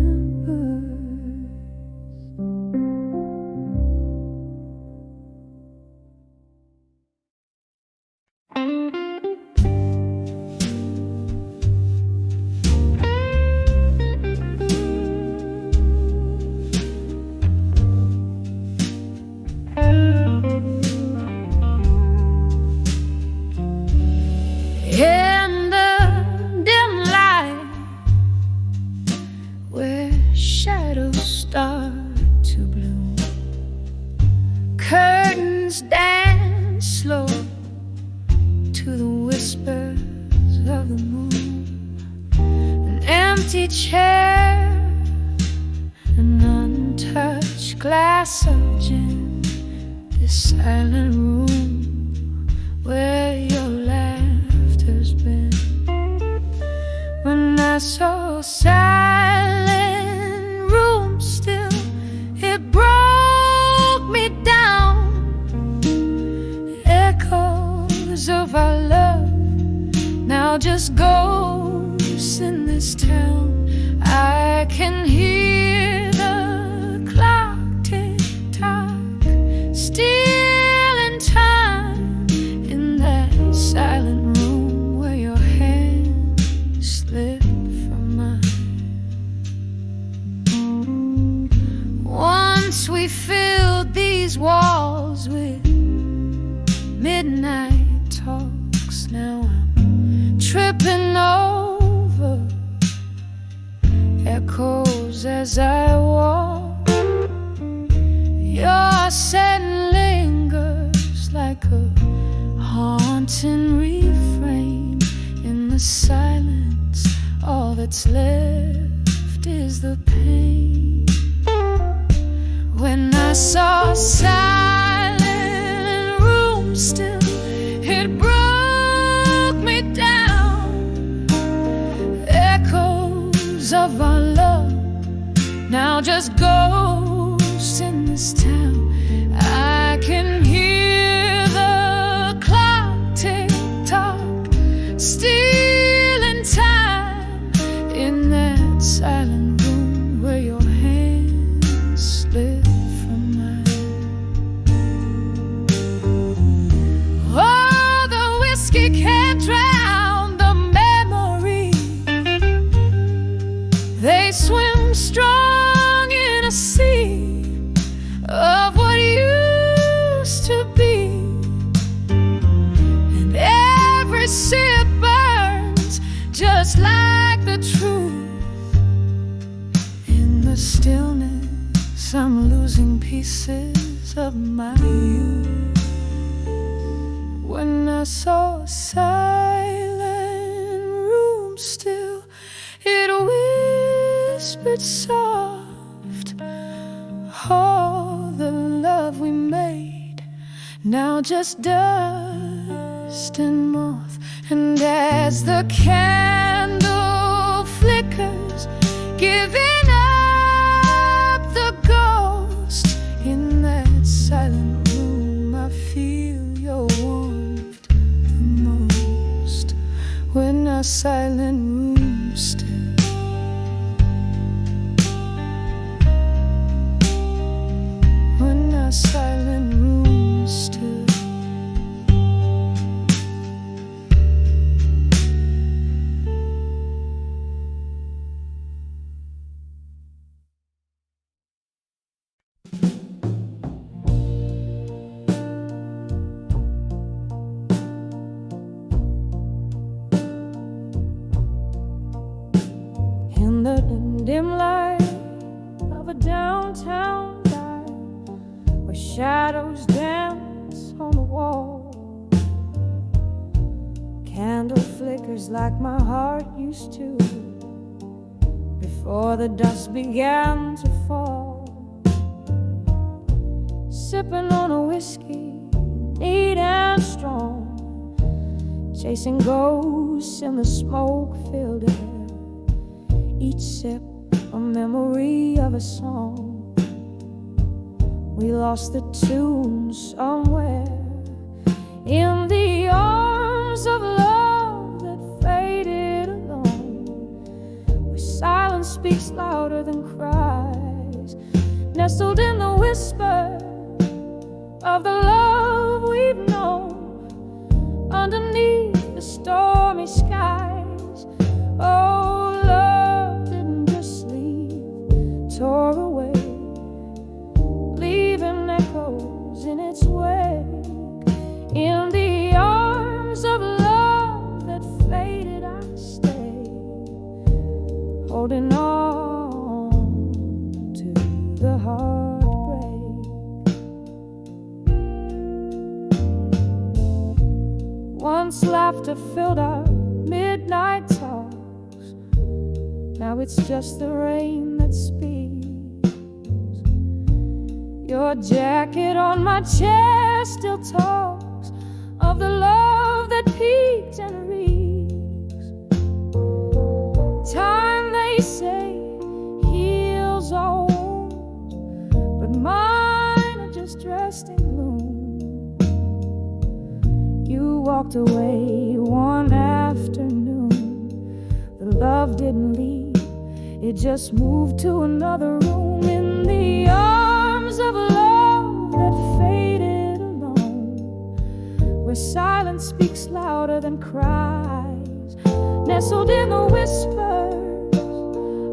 In the dim light, where shadows start to bloom, curtains dance slow to the whispers of the moon. An empty chair, an untouched glass of gin, this silent room where your laughter's been. When I saw silent room still, it broke me down. Echoes of our love, now just ghosts in this town. I can hear the clock tick tock, still in time, in that silent room where your hand slipped from mine. Once we filled these walls with midnight talks, now I'm tripping over echoes as I walk. Your scent lingers like a haunting refrain in the silence. All that's left is the pain. When I saw silence saw a silent room still. It whispered soft, all the love we made, now just dust and moth. And as the candle flickers, giving up the ghost, in that silent room I feel your warmth the most. When our silent room still, when our silent room still. In the dim light of a downtown dive, where shadows dance on the wall, candle flickers like my heart used to, before the dust began to fall. Sipping on a whiskey, neat and strong, chasing ghosts in the smoke-filled air. Each sip a memory of a song. We lost the tune somewhere in the arms of love that faded alone, where silence speaks louder than cries, nestled in the whisper of the love we've known, underneath the stormy skies. Oh, love didn't just leave, tore away, leaving echoes in its wake. In the arms of love that faded, I stay, holding on to the heartbreak. Once laughter filled our midnight talks, now it's just the rain that speaks. Your jacket on my chair still talks of the love that peaked and reeks. Time, they say, heals all wounds, but mine are just dressed in gloom. You walked away one afternoon. The love didn't leave, it just moved to another room. In the arms of love that faded alone, where silence speaks louder than cries, nestled in the whispers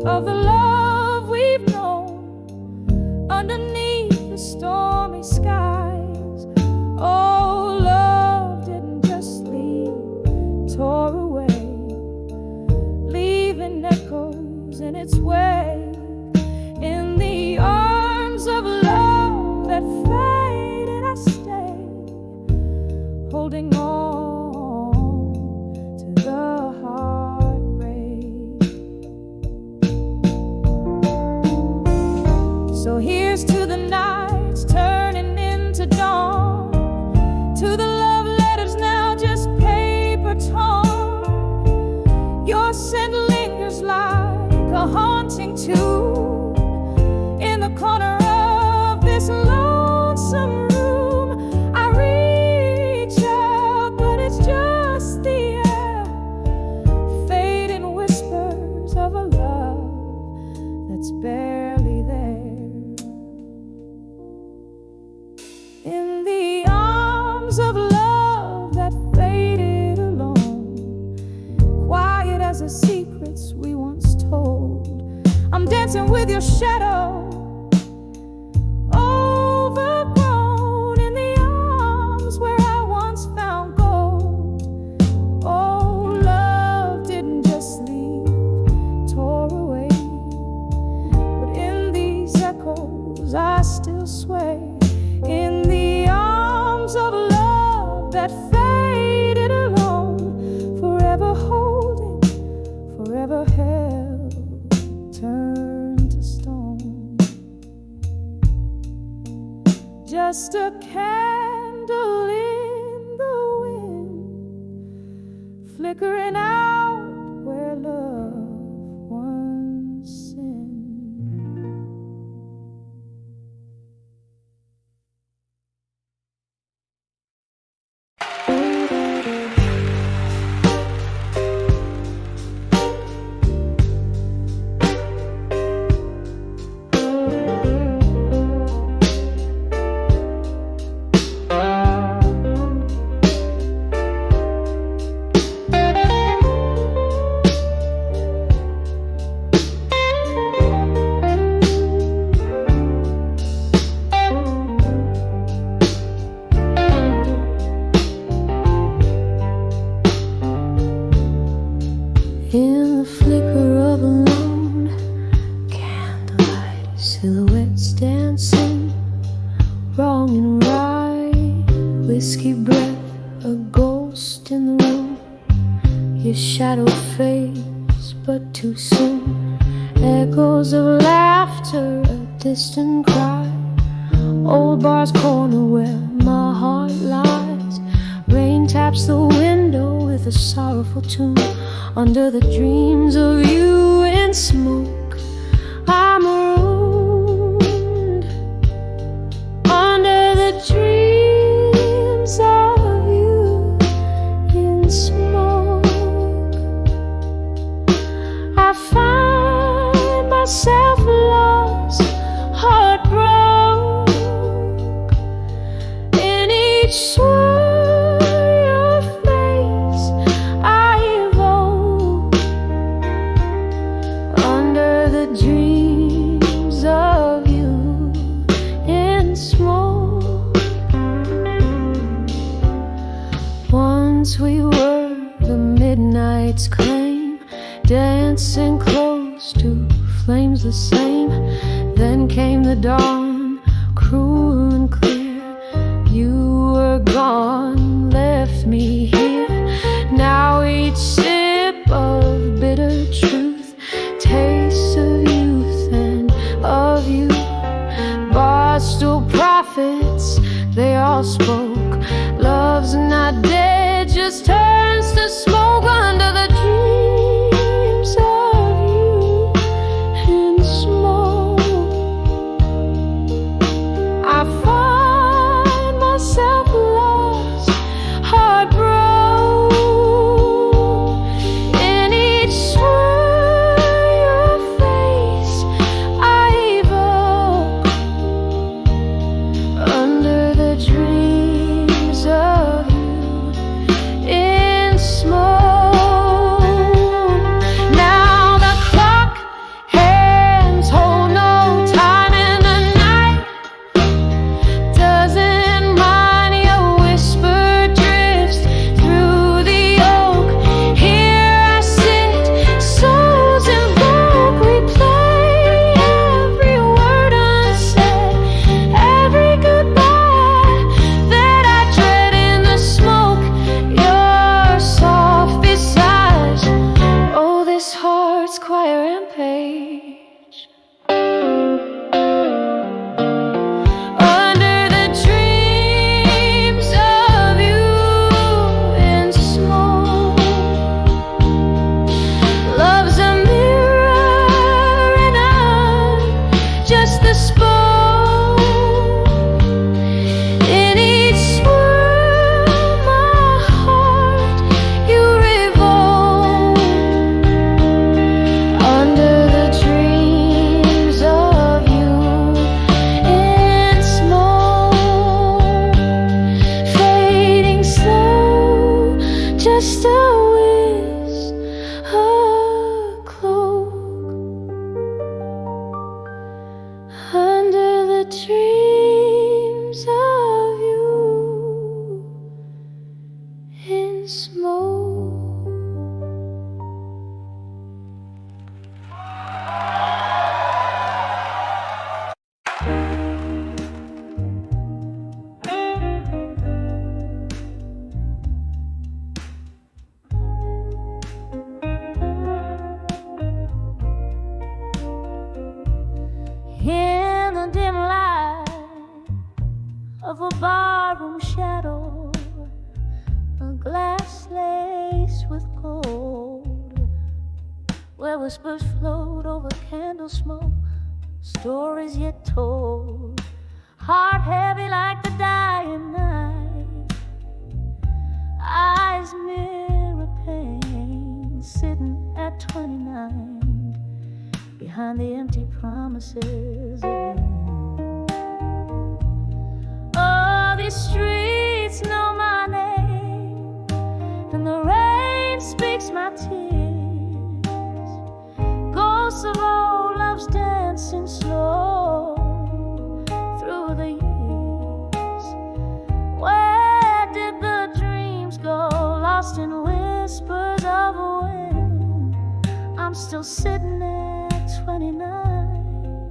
of the love we've known, underneath the stormy skies. Oh, love didn't just leave, tore away, leaving echoes in its wake. In the arms of love that faded, I stay, holding on to the heartbreak. So here's to the nights turning into dawn, to the love letters now just paper torn. Your scent lingers like a haunting tune in the corner of this lonesome room. I reach out, but it's just the air, fading whispers of a love that's barely there. In the arms of love that faded alone, quiet as the secrets we once told, I'm dancing with your shadow, overgrown, in the arms where I once found gold. Oh, love didn't just leave, tore away, but in these echoes I still sway. In the arms of love that faded just a candle in the wind, flickering out where love once sinned. In the flicker of a lone candlelight, silhouettes dancing, wrong and right, whiskey breath, a ghost in the room. Your shadow fades, but too soon. Echoes of laughter, a distant cry. Old bar's corner where my heart lies. Rain taps the window with a sorrowful tune. Under the dreams of you in smoke, I'm marooned. Under the dreams of you in smoke, I find myself lost, heart broke. In each swirl your face I evoke. Under the dreams of you in smoke. Once we were the midnight's claim, dancing close to flames the same. Then came the dawn, cruel and clear. You were gone, left me here. Now each sip of bitter truth, taste of youth and of you. Barstool prophets, they all spoke. Love's not dead, just turns to smoke. Under the dreams of you in smoke, I find myself lost, heart broke. In each swirl your face I evoke. Under the dreams of you in smoke. whispers float over candle smoke, stories yet told, heart heavy like the dying night, eyes mirror pain, sitting at 29 behind the empty promises again. Oh, these streets know my name, and the rain speaks my tears. Ghosts of old loves dancing slow through the years. Where did the dreams go? Lost in whispers of a wind. I'm still sitting at 29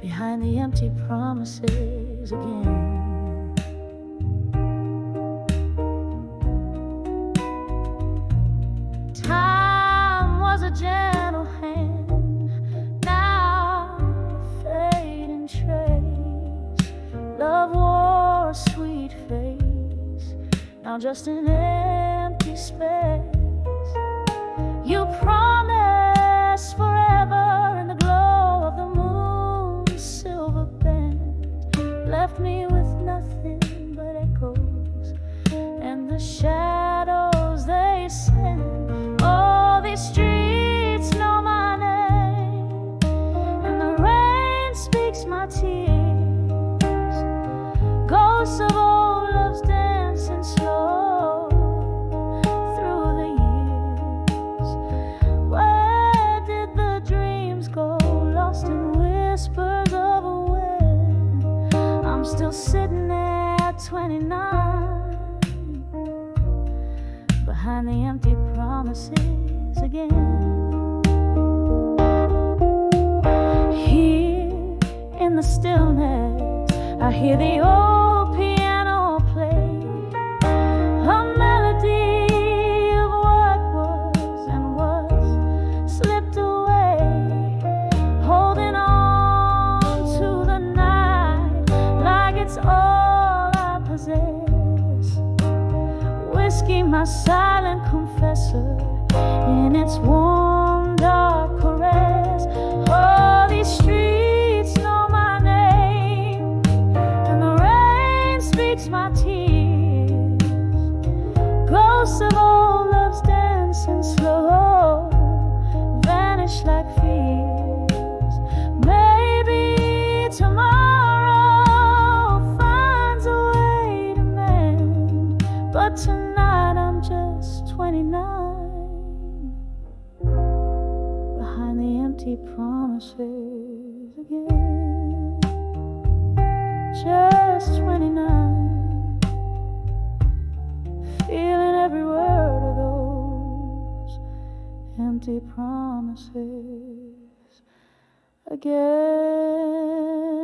behind the empty promises again. Time was a gentle hand, now a fading trace. Love wore a sweet face, now just an empty space. You promised forever in the glow of the moon's silver band, left me with nothing but echoes and the shadows they send. Oh, these streets know my name, and the rain speaks my tears. Ghosts of old loves dancing slow through the years. Where did the dreams go? Lost in whispers of a wind. I'm still sitting at 29 behind the empty promises again. Here in the stillness, I hear the old piano play, a melody of what was and was slipped away, holding on to the night like it's all I possess. Whiskey, my silent confessor, in its warm, dark caress. Oh, these streets know my name, and the rain speaks my tears. Ghosts of old loves dancing slow, vanish like fears. Maybe tomorrow finds a way to mend, but tonight I'm just 29 behind the empty promises again. Just 29, feeling every word of those empty promises again.